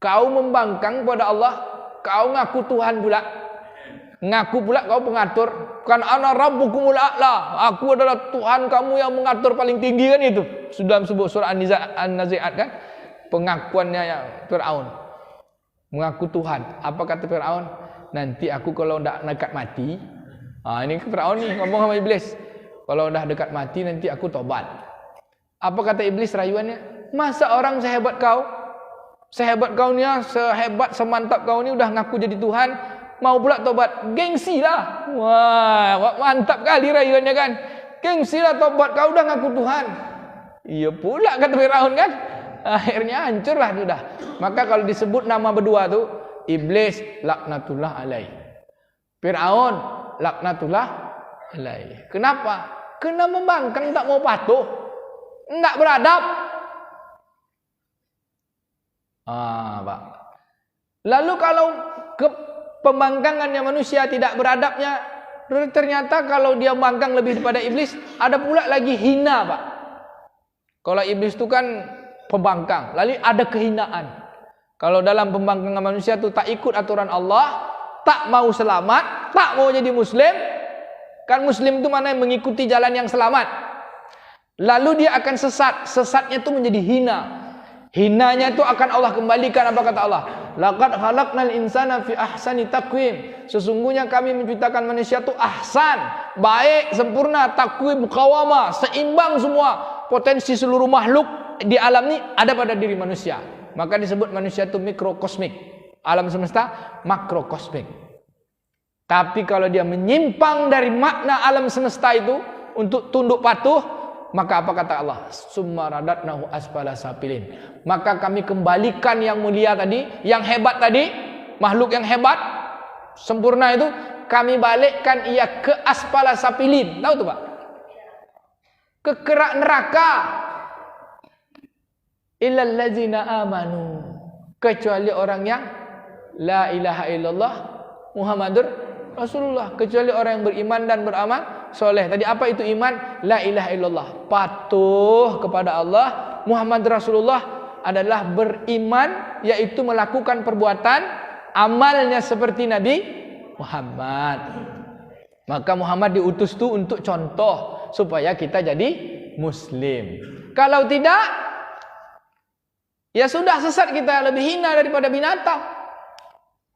Kau membangkang pada Allah, kau ngaku Tuhan pula. Ngaku pula kau pengatur. Kan ana rabbukumul a'la. Aku adalah Tuhan kamu yang mengatur paling tinggi kan itu. Sudah sebuah surah An-Nazi'at kan. Pengakuannya ya Fir'aun. Mengaku Tuhan. Apa kata Fir'aun? Nanti aku kalau tidak dekat mati. Ini Fir'aun nih ngomong sama iblis. Kalau udah dekat mati nanti aku tobat. Apa kata iblis rayuannya? Masa orang sehebat kau? Sehebat kau ni, sehebat semantap kau ni udah ngaku jadi Tuhan. mau pula tobat, gengsi lah. Wah, mantap kali rayuannya kan. Gengsi lah tobat, kau udah ngaku Tuhan. Iya pula kata Firaun kan. Akhirnya hancurlah sudah. Maka kalau disebut nama berdua tu, Iblis laknatullah alaih, Firaun laknatullah alaih. Kenapa? Kena membangkang, tak mau patuh, enggak beradab. Pak. Lalu kalau ke pembangkangannya manusia tidak beradabnya, ternyata kalau dia membangkang lebih daripada iblis, ada pula lagi hina, Pak. Kalau iblis itu kan pembangkang, lalu ada kehinaan. Kalau dalam pembangkangan manusia itu tak ikut aturan Allah, tak mau selamat, tak mau jadi muslim. Kan muslim itu mana yang mengikuti jalan yang selamat. Lalu dia akan sesat, sesatnya itu menjadi hina. Hinanya itu akan Allah kembalikan, apa kata Allah? Laqad khalaqnal insana fi ahsani taqwim. Sesungguhnya kami menciptakan manusia itu ahsan, baik, sempurna, taqwim, qawama, seimbang semua. Potensi seluruh makhluk di alam ini ada pada diri manusia. Maka disebut manusia itu mikrokosmik. Alam semesta makrokosmik. Tapi kalau dia menyimpang dari makna alam semesta itu untuk tunduk patuh, maka apa kata Allah? Summa radatnahu asfala safilin. Maka kami kembalikan yang mulia tadi, yang hebat tadi, makhluk yang hebat, sempurna itu, kami balikkan ia ke asfala safilin. Tahu tu Pak? Ke kerak neraka. Illal ladzina amanu. Kecuali orang yang la ilaha illallah Muhammadur Rasulullah. Kecuali orang yang beriman dan beramal soleh. Tadi apa itu iman? La ilaha illallah, patuh kepada Allah. Muhammad Rasulullah adalah beriman, yaitu melakukan perbuatan amalnya seperti Nabi Muhammad. Maka Muhammad diutus tu untuk contoh supaya kita jadi muslim. Kalau tidak, ya sudah sesat kita, lebih hina daripada binatang.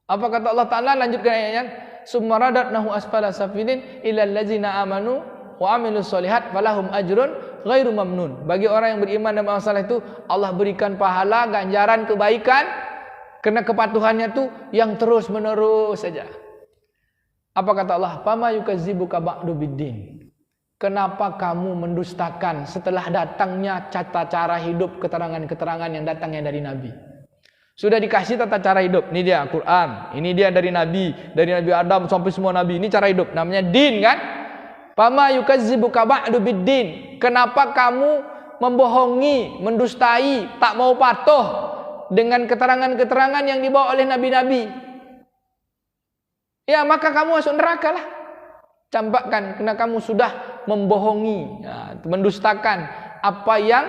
Apa kata Allah Ta'ala? Lanjutkan ayatnya. Summa radatnahu asfala safilin ilal ladzina amanu wa amilus solihat falahum ajrun ghairu mamnun. Bagi orang yang beriman dan beramal saleh itu Allah berikan pahala, ganjaran, kebaikan karena kepatuhannya itu yang terus menerus saja. Apa kata Allah? Fama yukazzibuka ba'du biddin. Kenapa kamu mendustakan setelah datangnya tata cara hidup, keterangan-keterangan yang datangnya dari Nabi? Sudah dikasih tata cara hidup. Ini dia Quran. Ini dia dari Nabi Adam sampai semua Nabi. Ini cara hidup. Namanya din kan? Fama yukazzibuka ba'du biddin. Kenapa kamu membohongi, mendustai, tak mau patuh dengan keterangan-keterangan yang dibawa oleh nabi-nabi? Ya, maka kamu masuk neraka lah. Campakkan, karena kamu sudah membohongi, ya, mendustakan apa yang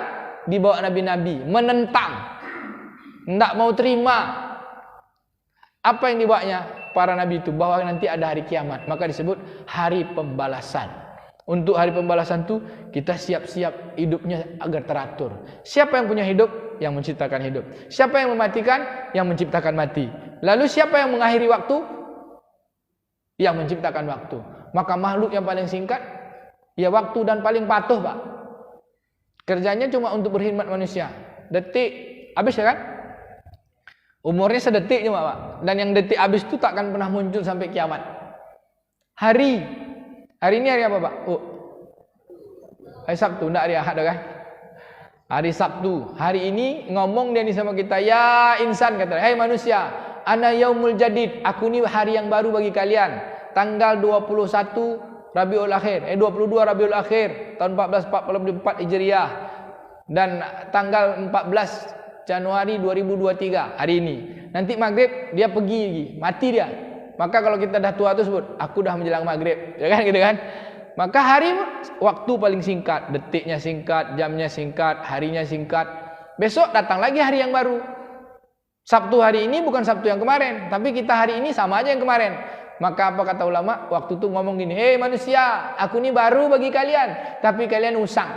dibawa nabi-nabi, menentang, tidak mau terima apa yang dibawanya para nabi itu, bahwa nanti ada hari kiamat. Maka disebut hari pembalasan. Untuk hari pembalasan itu kita siap-siap hidupnya agar teratur. Siapa yang punya hidup? Yang menciptakan hidup. Siapa yang mematikan? Yang menciptakan mati. Lalu siapa yang mengakhiri waktu? Yang menciptakan waktu. Maka makhluk yang paling singkat ya waktu dan paling patuh, Pak. Kerjanya cuma untuk berkhidmat manusia. Detik habis ya kan? Umurnya sedetik cuma, Pak. Dan yang detik habis itu tak akan pernah muncul sampai kiamat. Hari ini hari apa, Pak? Oh. Hari Sabtu, enggak hari Ahad kan? Hari Sabtu. Hari ini ngomong dia ni sama kita, ya insan, kata, hai manusia, ana yaumul jadid, aku ni hari yang baru bagi kalian. Tanggal 21 Rabiul Akhir, 22 Rabiul Akhir tahun 1444 Hijriah dan tanggal 14 Januari 2023 hari ini. Nanti maghrib dia pergi lagi, mati dia. Maka kalau kita dah tua tu sebut, aku dah menjelang maghrib, ya kan gitu kan? Maka hari waktu paling singkat, detiknya singkat, jamnya singkat, harinya singkat. Besok datang lagi hari yang baru. Sabtu hari ini bukan Sabtu yang kemarin, tapi kita hari ini sama aja yang kemarin. Maka apa kata ulama? Waktu itu ngomong gini, hei manusia, aku ini baru bagi kalian, tapi kalian usang.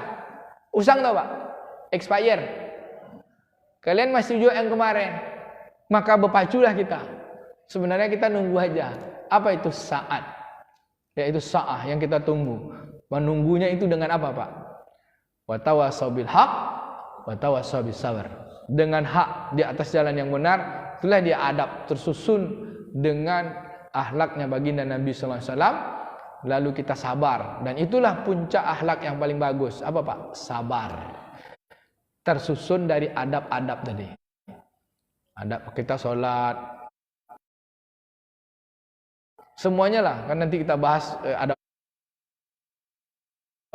Usang tau Pak? Expire. Kalian masih juga yang kemarin. Maka berpaculah kita. Sebenarnya kita nunggu aja. Apa itu saat? Yaitu sa'ah yang kita tunggu. Menunggunya itu dengan apa, Pak? Wa tawassaw bil haq wa tawassaw bis sabr. Dengan hak di atas jalan yang benar, itulah dia adab tersusun dengan akhlaknya baginda Nabi sallallahu alaihi wasallam, lalu kita sabar, dan itulah puncak akhlak yang paling bagus. Apa Pak? Sabar. Tersusun dari adab-adab tadi. Adab kita sholat, semuanya lah, kan nanti kita bahas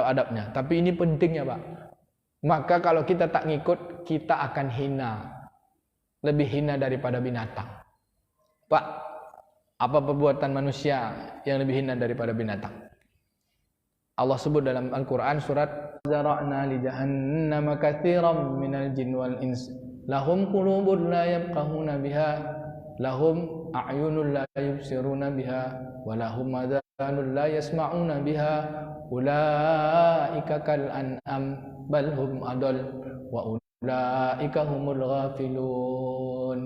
adabnya. Tapi ini pentingnya Pak. Maka kalau kita tak ngikut, kita akan hina. Lebih hina daripada binatang. Pak, apa perbuatan manusia yang lebih hina daripada binatang? Allah sebut dalam Al-Quran surat Zara'na li jahannama katsiran minal jin wal ins lahum qulubun la yafqahuna biha lahum a'yunun la yubsiruna biha wa lahum adhanun la yasma'una biha ulaika kal an'am bal hum adall wa ulaika humul ghafilun.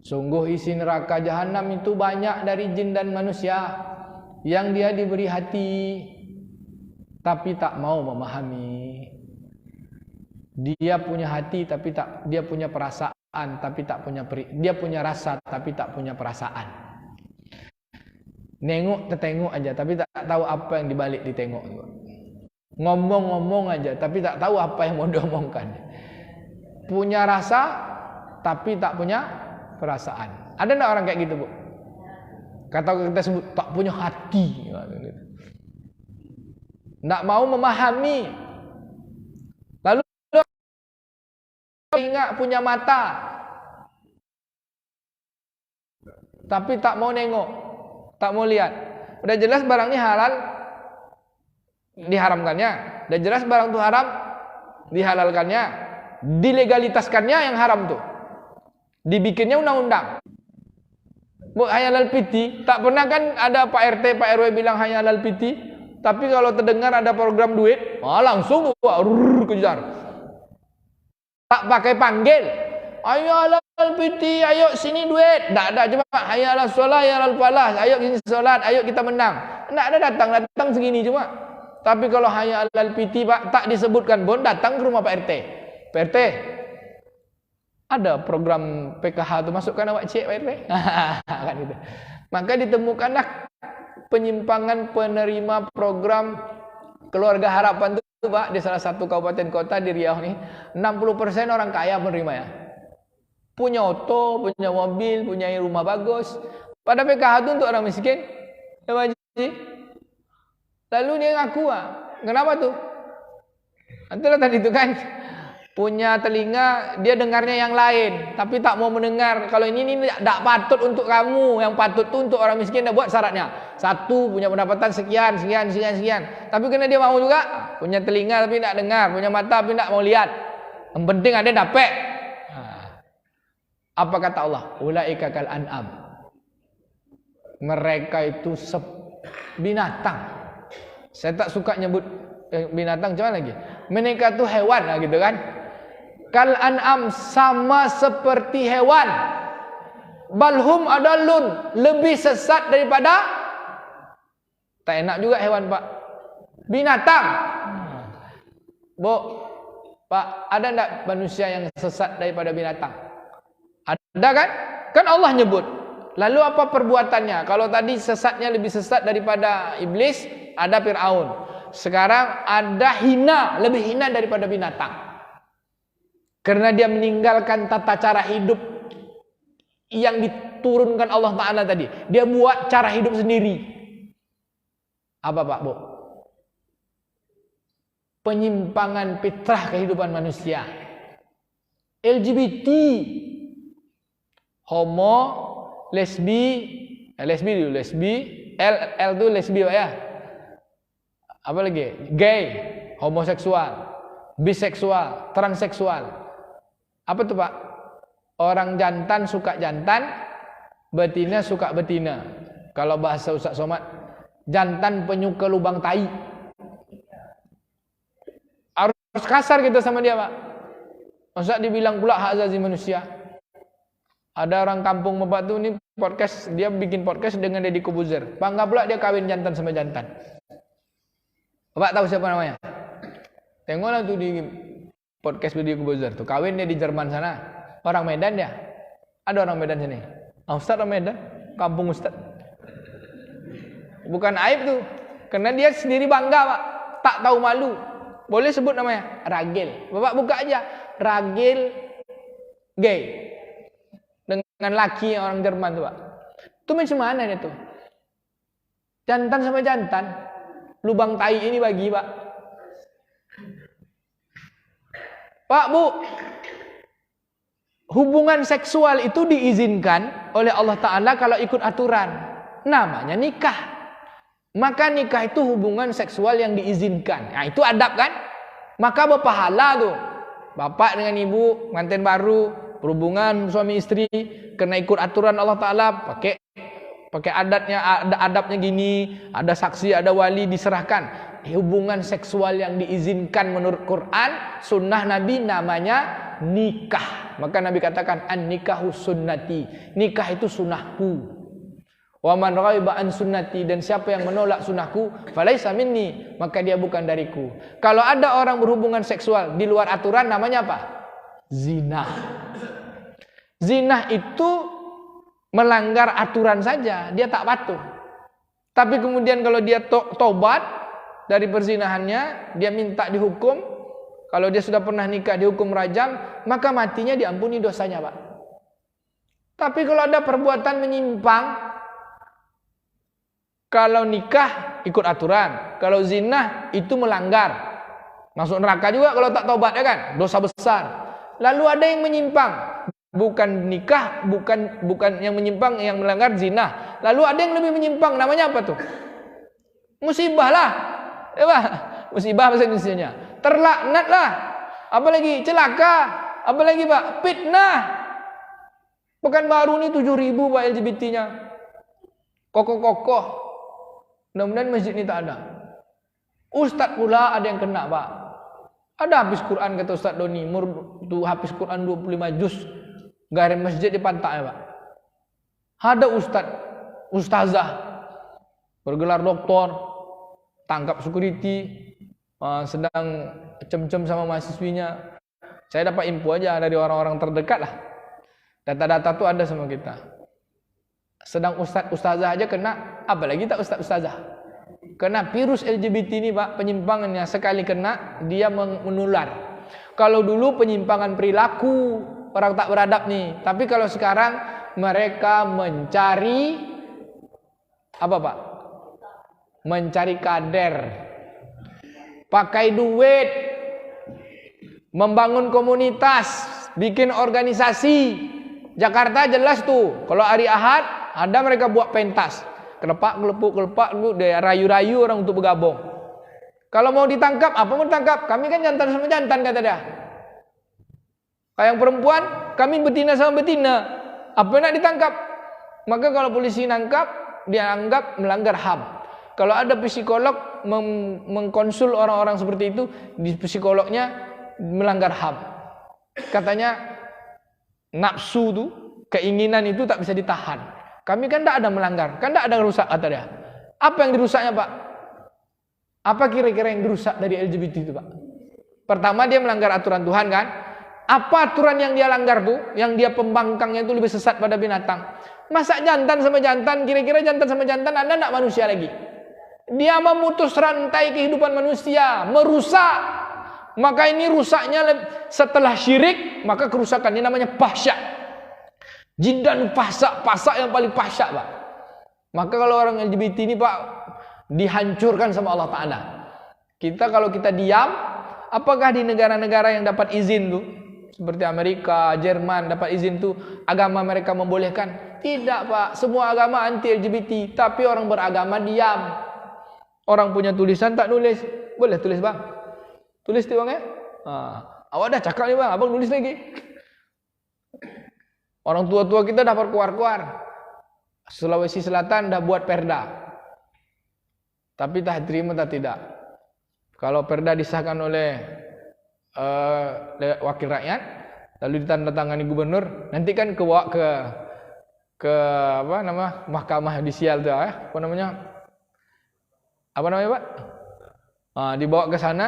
Sungguh isi neraka jahanam itu banyak dari jin dan manusia yang dia diberi hati tapi tak mau memahami. Dia punya hati tapi dia punya perasaan tapi tak punya dia punya rasa tapi tak punya perasaan. Nengok tertengok aja tapi tak tahu apa yang dibalik ditengok. Ngomong-ngomong aja tapi tak tahu apa yang mau diomongkan. Punya rasa tapi tak punya perasaan. Ada enggak orang kayak gitu, Bu? Kata kita sebut tak punya hati. Enggak mau memahami. Lalu ingat punya mata tapi tak mau nengok, tak mau lihat. Udah jelas barangnya halal diharamkannya, udah jelas barang itu haram dihalalkannya, dilegalitaskannya yang haram tuh, dibikinnya undang-undang. Bu, hayalal piti, tak pernah kan ada Pak RT, Pak RW bilang hayalal piti, tapi kalau terdengar ada program duit, langsung kejar. Tak pakai panggil, ayo halal piti, ayo sini duit. Tak ada, cuma hayalal sholat, hayalal falah, ayo sini sholat, ayo kita menang. Tak ada datang segini cuma. Tapi kalau hayalal piti Pak, tak disebutkan pun datang ke rumah Pak RT. Pak RT, ada program PKH itu, masukkan awak cek Pak RT. Kan gitu. Maka ditemukanlah penyimpangan penerima program keluarga harapan itu Pak, di salah satu kabupaten kota di Riau nih, 60% orang kaya penerimanya. Punya oto, punya mobil, punya rumah bagus. Pada PKH itu untuk orang miskin. Ya Pak Haji. Lalu dia ngaku, kenapa tuh? Antara tadi itu kan punya telinga, dia dengarnya yang lain, tapi tak mau mendengar. Kalau ini tak patut untuk kamu, yang patut tuh untuk orang miskin. Dah buat syaratnya. Satu, punya pendapatan sekian. Tapi karena dia mau juga, punya telinga tapi tak dengar, punya mata tapi tak mau lihat. Yang penting ada dapat. Apa kata Allah? Ulaika kal an'am. Mereka itu binatang. Saya tak suka nyebut binatang, cuman lagi. Mereka itu hewan lah gitu kan. Kal an'am, sama seperti hewan. Balhum adallun, lebih sesat daripada. Tak enak juga hewan Pak. Binatang. Bu, Pak, ada enggak manusia yang sesat daripada binatang? Ada kan? Kan Allah nyebut. Lalu apa perbuatannya? Kalau tadi sesatnya lebih sesat daripada iblis, ada Fir'aun. Sekarang ada hina, lebih hina daripada binatang. Karena dia meninggalkan tata cara hidup yang diturunkan Allah Ta'ala tadi. Dia buat cara hidup sendiri. Apa Pak, Bu? Penyimpangan fitrah kehidupan manusia. LGBT, homo, lesbi, L itu lesbi Pak ya. Apa lagi? Gay, homoseksual, biseksual, transseksual. Apa tuh Pak? Orang jantan suka jantan, betina suka betina. Kalau bahasa Ustaz Somad, jantan penyuka lubang tai. Harus kasar kita sama dia Pak. Ustaz dibilang pula hak asasi manusia. Ada orang kampung Bapak tuh ini podcast, dia bikin podcast dengan Deddy Kobuzer. Bangga pula dia kawin jantan sama jantan. Bapak tahu siapa namanya? Tengoklah tuh di podcast Deddy Kobuzer tuh, kawin dia di Jerman sana. Orang Medan dia. Ada orang Medan sini. Ustaz orang Medan, kampung Ustaz. Bukan aib tuh. Karena dia sendiri bangga, Pak. Tak tahu malu. Boleh sebut namanya ragil. Bapak buka aja. Ragil gay. Dengan laki orang Jerman tuh, Pak. Itu macam mana dia tuh? Jantan sama jantan. Lubang tai ini bagi, Pak. Pak, Bu. Hubungan seksual itu diizinkan oleh Allah Ta'ala kalau ikut aturan. Namanya nikah. Maka nikah itu hubungan seksual yang diizinkan. Nah, itu adab kan? Maka berpahala tuh. Bapak dengan ibu, manten baru, berhubungan suami istri, kena ikut aturan Allah Ta'ala, pakai adatnya, ada adabnya gini, ada saksi, ada wali, diserahkan. Hubungan seksual yang diizinkan menurut Quran, sunnah Nabi namanya nikah. Maka Nabi katakan an-nikahu sunnati. Nikah itu sunnahku. Wa man ghaiba an sunnati, dan siapa yang menolak sunnahku falaisa minni, maka dia bukan dariku. Kalau ada orang berhubungan seksual di luar aturan, namanya apa? Zina. Zina itu melanggar aturan saja, dia tak patuh. Tapi kemudian kalau dia tobat dari perzinahannya, dia minta dihukum. Kalau dia sudah pernah nikah dihukum rajam, maka matinya diampuni dosanya, Pak. Tapi kalau ada perbuatan menyimpang, kalau nikah ikut aturan, kalau zina itu melanggar, masuk neraka juga kalau tak tobat, ya kan? Dosa besar. Lalu ada yang menyimpang, bukan nikah, bukan yang menyimpang, yang melanggar zina. Lalu ada yang lebih menyimpang, namanya apa tuh? Musibah lah, ya Pak? Musibah bahasa Indonesianya. Terlaknat lah. Apalagi celaka, apalagi Pak, fitnah. Pekanbaru ini 7.000 Pak LGBT-nya. Kokoh-kokoh. Mudah-mudahan masjid ini tak ada. Ustadz pula ada yang kena, Pak. Ada habis Quran, kata Ustadz Doni. Tuh habis Quran 25 juz. Garis masjid di pantai, Pak. Ada ustazah bergelar doktor, tangkap security, sedang cem-cem sama mahasiswinya. Saya dapat info aja dari orang-orang terdekat lah. Data-data tuh ada sama kita. Sedang ustazah aja kena, apalagi tak ustazah. Kena virus LGBT ini, Pak, penyimpangannya sekali kena dia menular. Kalau dulu penyimpangan perilaku, orang tak beradab nih. Tapi kalau sekarang mereka mencari apa, Pak? Mencari kader. Pakai duit, membangun komunitas, bikin organisasi. Jakarta jelas tuh, kalau hari Ahad ada mereka buat pentas, kelepak, dia rayu-rayu orang untuk bergabung. Kalau mau ditangkap, apa mau ditangkap? Kami kan jantan sama jantan, kata dia. Kayak yang perempuan, kami betina sama betina. Apa nak ditangkap? Maka kalau polisi nangkap, dia anggap melanggar HAM. Kalau ada psikolog mengkonsul orang-orang seperti itu, di psikolognya melanggar HAM. Katanya nafsu itu, keinginan itu tak bisa ditahan. Kami kan tak ada melanggar, kan tak ada rusak, kata dia. Apa yang dirusaknya, Pak? Apa kira-kira yang dirusak dari LGBT itu, Pak? Pertama, dia melanggar aturan Tuhan, kan? Apa aturan yang dia langgar tuh? Yang dia pembangkangnya itu lebih sesat pada binatang. Masa jantan sama jantan, kira-kira jantan sama jantan Anda tak manusia lagi? Dia memutus rantai kehidupan manusia, merusak. Maka ini rusaknya setelah syirik, maka kerusakan ini namanya pahsyak. Jindan pasak yang paling pahsyak, Pak. Maka kalau orang LGBT ini, Pak, dihancurkan sama Allah Ta'ala. Kita kalau kita diam, apakah di negara-negara yang dapat izin tuh, seperti Amerika, Jerman dapat izin tuh, agama mereka membolehkan? Tidak, Pak. Semua agama anti LGBT, tapi orang beragama diam. Orang punya tulisan tak nulis. Boleh tulis, Bang? Tulis tu, Bang, ya? Awak dah cakap ni, Bang. Abang nulis lagi. Orang tua-tua kita dah berkuar-kuar. Sulawesi Selatan dah buat perda. Tapi tak terima tak tidak. Kalau perda disahkan oleh wakil rakyat, lalu ditandatangani gubernur, nanti kan kebawa ke apa nama mahkamah judisial tu, apa namanya? Apa namanya, Pak? Dibawa ke sana.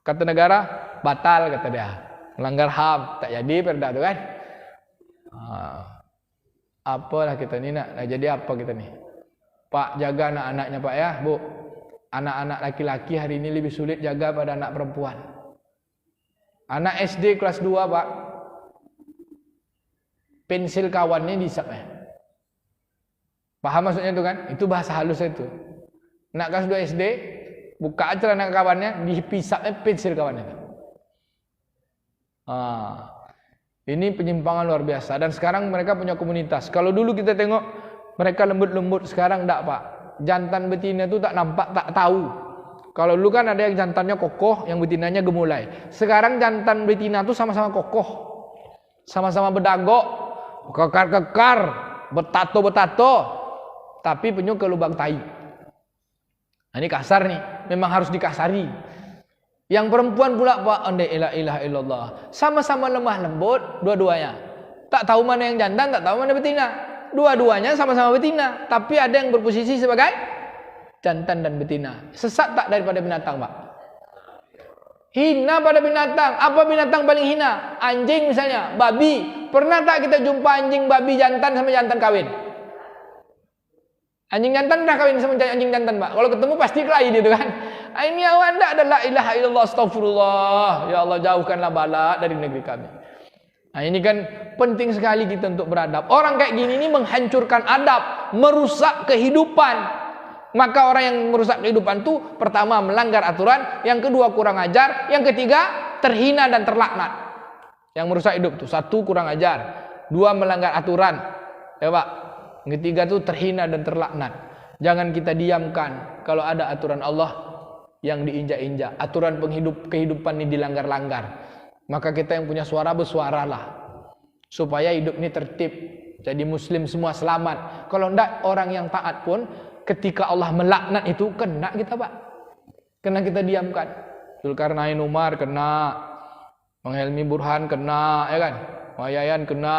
Kata negara, batal, kata dia. Melanggar HAM, tak jadi perda tu kan. Apalah kita ni nak jadi apa kita ni? Pak, jaga anak-anaknya Pak ya, Bu. Anak-anak laki-laki hari ini lebih sulit jaga pada anak perempuan. Anak SD kelas 2 Pak, pensil kawannya dihisap ya. Paham maksudnya itu kan? Itu bahasa halus itu. Anak kelas 2 SD, buka celana kawannya, dihisapnya pensil kawannya. Ini penyimpangan luar biasa. Dan sekarang mereka punya komunitas. Kalau dulu kita tengok mereka lembut-lembut, sekarang enggak Pak. Jantan betina itu tak nampak, tak tahu. Kalau dulu kan ada yang jantannya kokoh, yang betinanya gemulai. Sekarang jantan betina itu sama-sama kokoh, sama-sama bedagok, kekar-kekar, betato-betato, tapi penyuh ke lubang tai. Nah, ini kasar nih, memang harus dikasari. Yang perempuan pula Pak, la ilaha illallah, sama-sama lemah lembut dua-duanya. Tak tahu mana yang jantan, tak tahu mana betina. Dua-duanya sama-sama betina, tapi ada yang berposisi sebagai jantan dan betina. Sesat tak daripada binatang Pak? Hina pada binatang. Apa binatang paling hina? Anjing misalnya, babi. Pernah tak kita jumpa anjing babi jantan sama jantan kawin? Anjing jantan pernah kawin sama anjing jantan Pak? Kalau ketemu pasti kelahi dia tu kan. Ini awak tak ada la ilaha illallah, astagfirullah. Ya Allah, jauhkanlah bala dari negeri kami. Nah, ini kan penting sekali kita untuk beradab. Orang kayak gini ini menghancurkan adab, merusak kehidupan. Maka orang yang merusak kehidupan itu pertama melanggar aturan, yang kedua kurang ajar, yang ketiga terhina dan terlaknat. Yang merusak hidup itu satu kurang ajar, dua melanggar aturan, ya Pak. Yang ketiga itu terhina dan terlaknat. Jangan kita diamkan kalau ada aturan Allah yang diinjak-injak, aturan kehidupan ini dilanggar-langgar. Maka kita yang punya suara bersuaralah supaya hidup ini tertib. Jadi muslim semua selamat. Kalau enggak, orang yang taat pun ketika Allah melaknat itu kena kita Pak. Kena kita diamkan. Zulkarnain Umar kena, Bang Helmi Burhan kena, ya kan? Wayayan kena,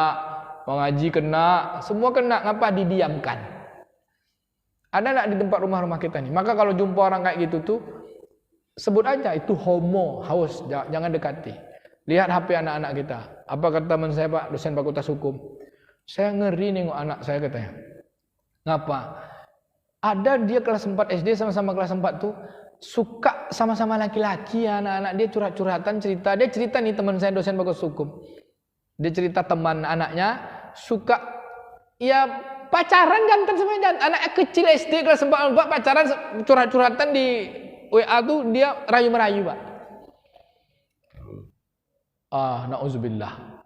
Bang Haji kena, semua kena. Ngapa didiamkan? Ada enggak di tempat rumah-rumah kita nih? Maka kalau jumpa orang kayak gitu tuh sebut aja itu homo, haus, jangan dekati. Lihat HP anak-anak kita. Apa kata teman saya Pak, dosen Fakultas Hukum? Saya ngeri nengok anak saya katanya. Ngapa? Ada dia kelas 4 SD sama-sama kelas 4 tuh suka sama-sama laki-laki, anak-anak dia curhat-curhatan cerita. Dia cerita nih teman saya dosen Fakultas Hukum. Dia cerita teman anaknya suka ya pacaran jantan sama jantan. Anaknya kecil SD kelas 4 pacaran curhat-curhatan di WA tuh dia rayu-merayu Pak. Na'udzubillah.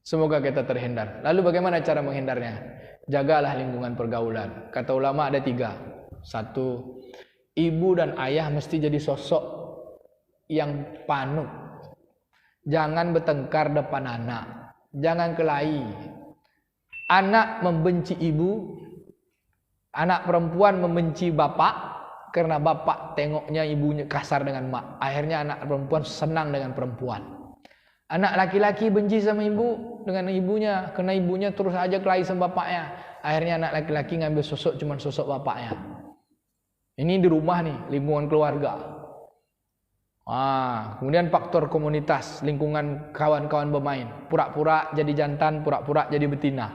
Semoga kita terhindar. Lalu bagaimana cara menghindarnya? Jagalah lingkungan pergaulan. Kata ulama ada 3. 1, ibu dan ayah mesti jadi sosok yang panut. Jangan bertengkar depan anak. Jangan kelahi. Anak membenci ibu, anak perempuan membenci bapak karena bapak tengoknya ibunya kasar dengan mak. Akhirnya anak perempuan senang dengan perempuan. Anak laki-laki benci sama ibu dengan ibunya karena ibunya terus aja kelahi sama bapaknya. Akhirnya anak laki-laki ngambil sosok cuman sosok bapaknya. Ini di rumah nih, lingkungan keluarga. Kemudian faktor komunitas, lingkungan kawan-kawan bermain. Pura-pura jadi jantan, pura-pura jadi betina.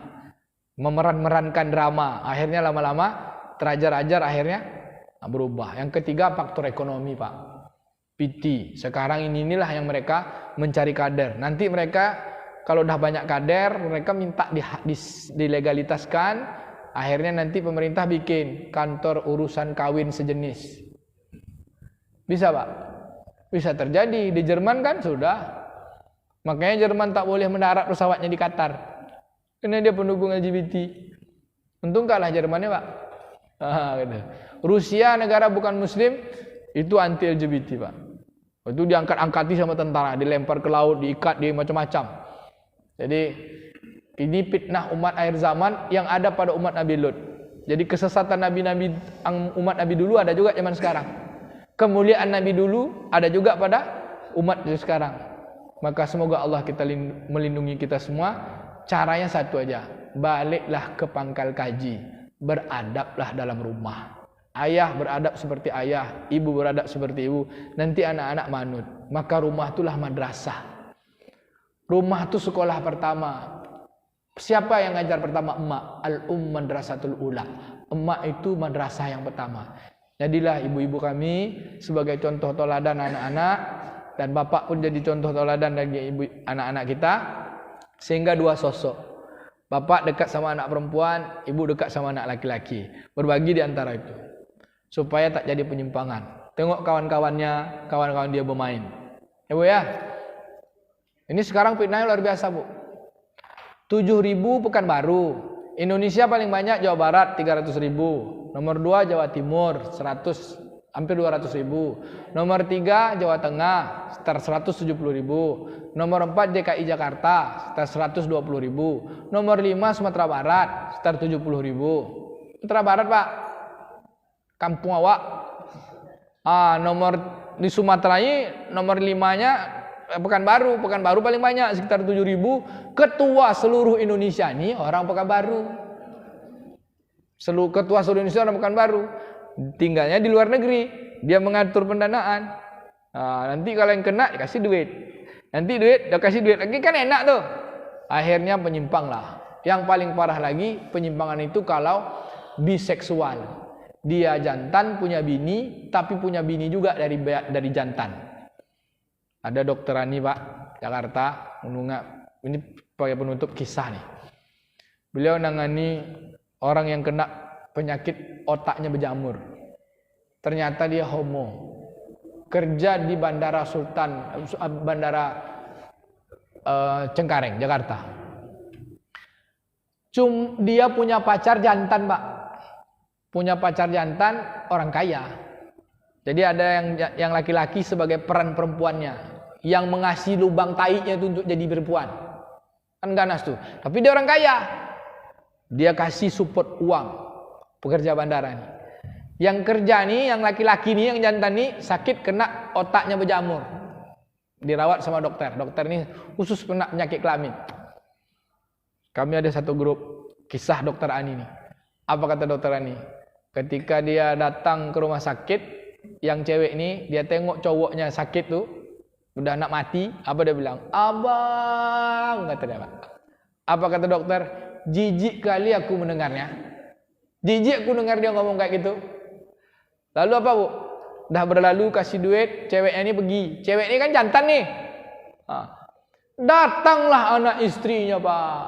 Memeran-merankan drama. Akhirnya lama-lama terajar-ajar akhirnya berubah. Yang ketiga faktor ekonomi Pak. PT. Sekarang inilah yang mereka mencari kader. Nanti mereka kalau udah banyak kader, mereka minta dilegalitaskan. Akhirnya nanti pemerintah bikin kantor urusan kawin sejenis. Bisa Pak? Bisa terjadi. Di Jerman kan sudah. Makanya Jerman tak boleh mendarat pesawatnya di Qatar. Karena dia pendukung LGBT. Untung kalah Jermannya Pak. Gitu. Rusia negara bukan muslim itu anti LGBT Pak. Itu diangkat-angkati sama tentara, dilempar ke laut, diikat, di macam-macam. Jadi ini fitnah umat akhir zaman yang ada pada umat Nabi Lut. Jadi kesesatan nabi-nabi umat Nabi dulu ada juga zaman sekarang. Kemuliaan Nabi dulu ada juga pada umat sekarang. Maka semoga Allah kita melindungi kita semua. Caranya satu aja, baliklah ke pangkal kaji, beradablah dalam rumah. Ayah beradab seperti ayah, ibu beradab seperti ibu. Nanti anak-anak manut. Maka rumah itulah madrasah. Rumah itu sekolah pertama. Siapa yang ngajar pertama? Emak. Al-um madrasatul ula. Emak itu madrasah yang pertama. Jadilah ibu-ibu kami sebagai contoh teladan anak-anak, dan bapak pun jadi contoh teladan bagi ibu anak-anak kita, sehingga dua sosok. Bapak dekat sama anak perempuan, ibu dekat sama anak laki-laki. Berbagi di antara itu. Supaya tak jadi penyimpangan. Tengok kawan-kawannya, kawan-kawan dia bermain. Ya Bu ya. Ini sekarang fitnahnya luar biasa Bu. 7.000 Pekanbaru. Indonesia paling banyak Jawa Barat 300.000. Nomor 2 Jawa Timur 100, hampir 200.000. Nomor 3 Jawa Tengah sekitar 170.000. Nomor 4 DKI Jakarta sekitar 120.000. Nomor 5 Sumatera Barat sekitar 70.000. Sumatera Barat Pak, kampung awak. Nomor di Sumatera ini nomor 5-nya Pekanbaru paling banyak sekitar 7.000. Ketua seluruh Indonesia ini orang Pekanbaru. Ketua seluruh Indonesia orang Pekanbaru. Tinggalnya di luar negeri. Dia mengatur pendanaan. Nanti kalau yang kena dikasih duit. Nanti duit, dia kasih duit lagi, kan enak tuh. Akhirnya penyimpang lah. Yang paling parah lagi penyimpangan itu kalau biseksual. Dia jantan punya bini, tapi punya bini juga dari jantan. Ada dokter Ani Pak, Jakarta, ini sebagai penutup kisah nih. Beliau nangani orang yang kena penyakit otaknya berjamur. Ternyata dia homo. Kerja di Bandara Cengkareng, Jakarta. Dia punya pacar jantan Pak. Punya pacar jantan orang kaya. Jadi ada yang laki-laki sebagai peran perempuannya, yang mengasih lubang taiknya itu untuk jadi perempuan. Kan ganas tuh. Tapi dia orang kaya. Dia kasih support uang pekerja bandara nih. Yang kerja nih, yang laki-laki nih, yang jantan nih sakit kena otaknya berjamur. Dirawat sama dokter. Dokter ini khusus kena penyakit kelamin. Kami ada satu grup kisah dokter Ani nih. Apa kata dokter Ani? Ketika dia datang ke rumah sakit, yang cewek ini, dia tengok cowoknya sakit tuh, udah nak mati, apa dia bilang? Abang, kata dia Pak. Apa kata dokter? Jijik kali aku mendengarnya. Jijik aku dengar dia ngomong kayak gitu. Lalu apa Bu? Dah berlalu kasih duit, ceweknya ini pergi. Cewek ini kan jantan nih. Datanglah anak istrinya Pak,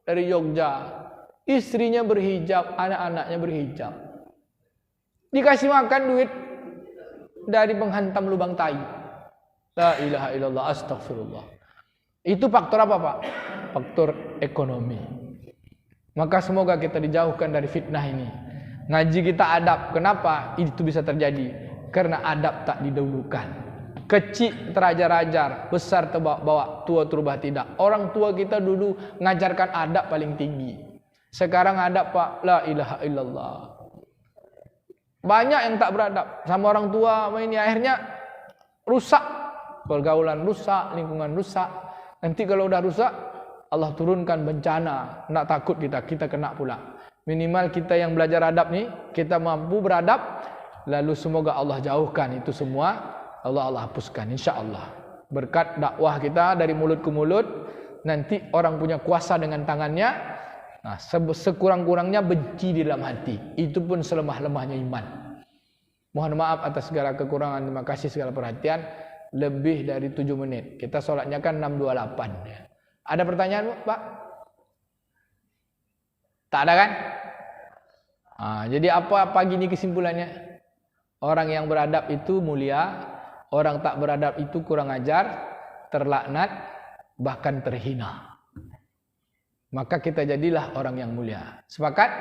dari Jogja. Istrinya berhijab, anak-anaknya berhijab. Dikasih makan duit dari penghantam lubang tai. La ilaha illallah, astagfirullah. Itu faktor apa Pak? Faktor ekonomi. Maka semoga kita dijauhkan dari fitnah ini. Ngaji kita adab. Kenapa itu bisa terjadi? Karena adab tak didahulukan. Kecil terajar-ajar, besar terbawa, tua terubah tidak. Orang tua kita dulu ngajarkan adab paling tinggi. Sekarang adab Pak, la ilaha illallah. Banyak yang tak beradab sama orang tua ini, akhirnya rusak pergaulan, rusak lingkungan, rusak. Nanti kalau udah rusak, Allah turunkan bencana. Nak takut kita kena pula. Minimal kita yang belajar adab nih, kita mampu beradab, lalu semoga Allah jauhkan itu semua, Allah hapuskan insyaallah. Berkat dakwah kita dari mulut ke mulut, nanti orang punya kuasa dengan tangannya. Nah, sekurang-kurangnya benci di dalam hati. Itu pun selemah-lemahnya iman. Mohon maaf atas segala kekurangan. Terima kasih segala perhatian. Lebih dari 7 menit. Kita sholatnya kan 6.28 ya. Ada pertanyaan Pak? Tak ada kan? Jadi apa pagi ini kesimpulannya? Orang yang beradab itu mulia. Orang tak beradab itu kurang ajar, terlaknat, bahkan terhina. Maka kita jadilah orang yang mulia. Sepakat?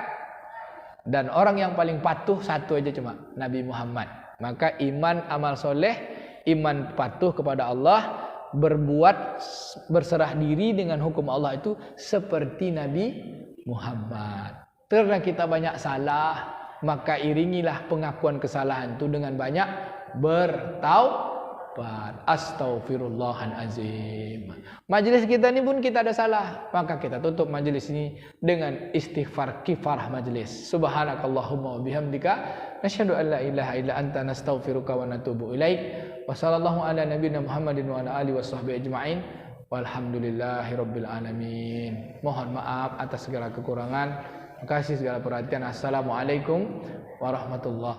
Dan orang yang paling patuh satu aja cuma Nabi Muhammad. Maka iman amal soleh, iman patuh kepada Allah, berbuat berserah diri dengan hukum Allah itu seperti Nabi Muhammad. Karena kita banyak salah, maka iringilah pengakuan kesalahan itu dengan banyak bertaubat. Astaghfirullahalazim. Majelis kita ini pun kita ada salah, maka kita tutup majelis ini dengan istighfar kifarah majelis. Subhanakallahumma wa bihamdika nasyhadu an la ilaha illa anta nastaghfiruka wa natubu ilaik. Wa sallallahu ala nabiyyina Muhammadin wa ala alihi washabbihi ajmain. Walhamdulillahirabbil alamin. Mohon maaf atas segala kekurangan. Terima kasih segala perhatian. Assalamualaikum warahmatullahi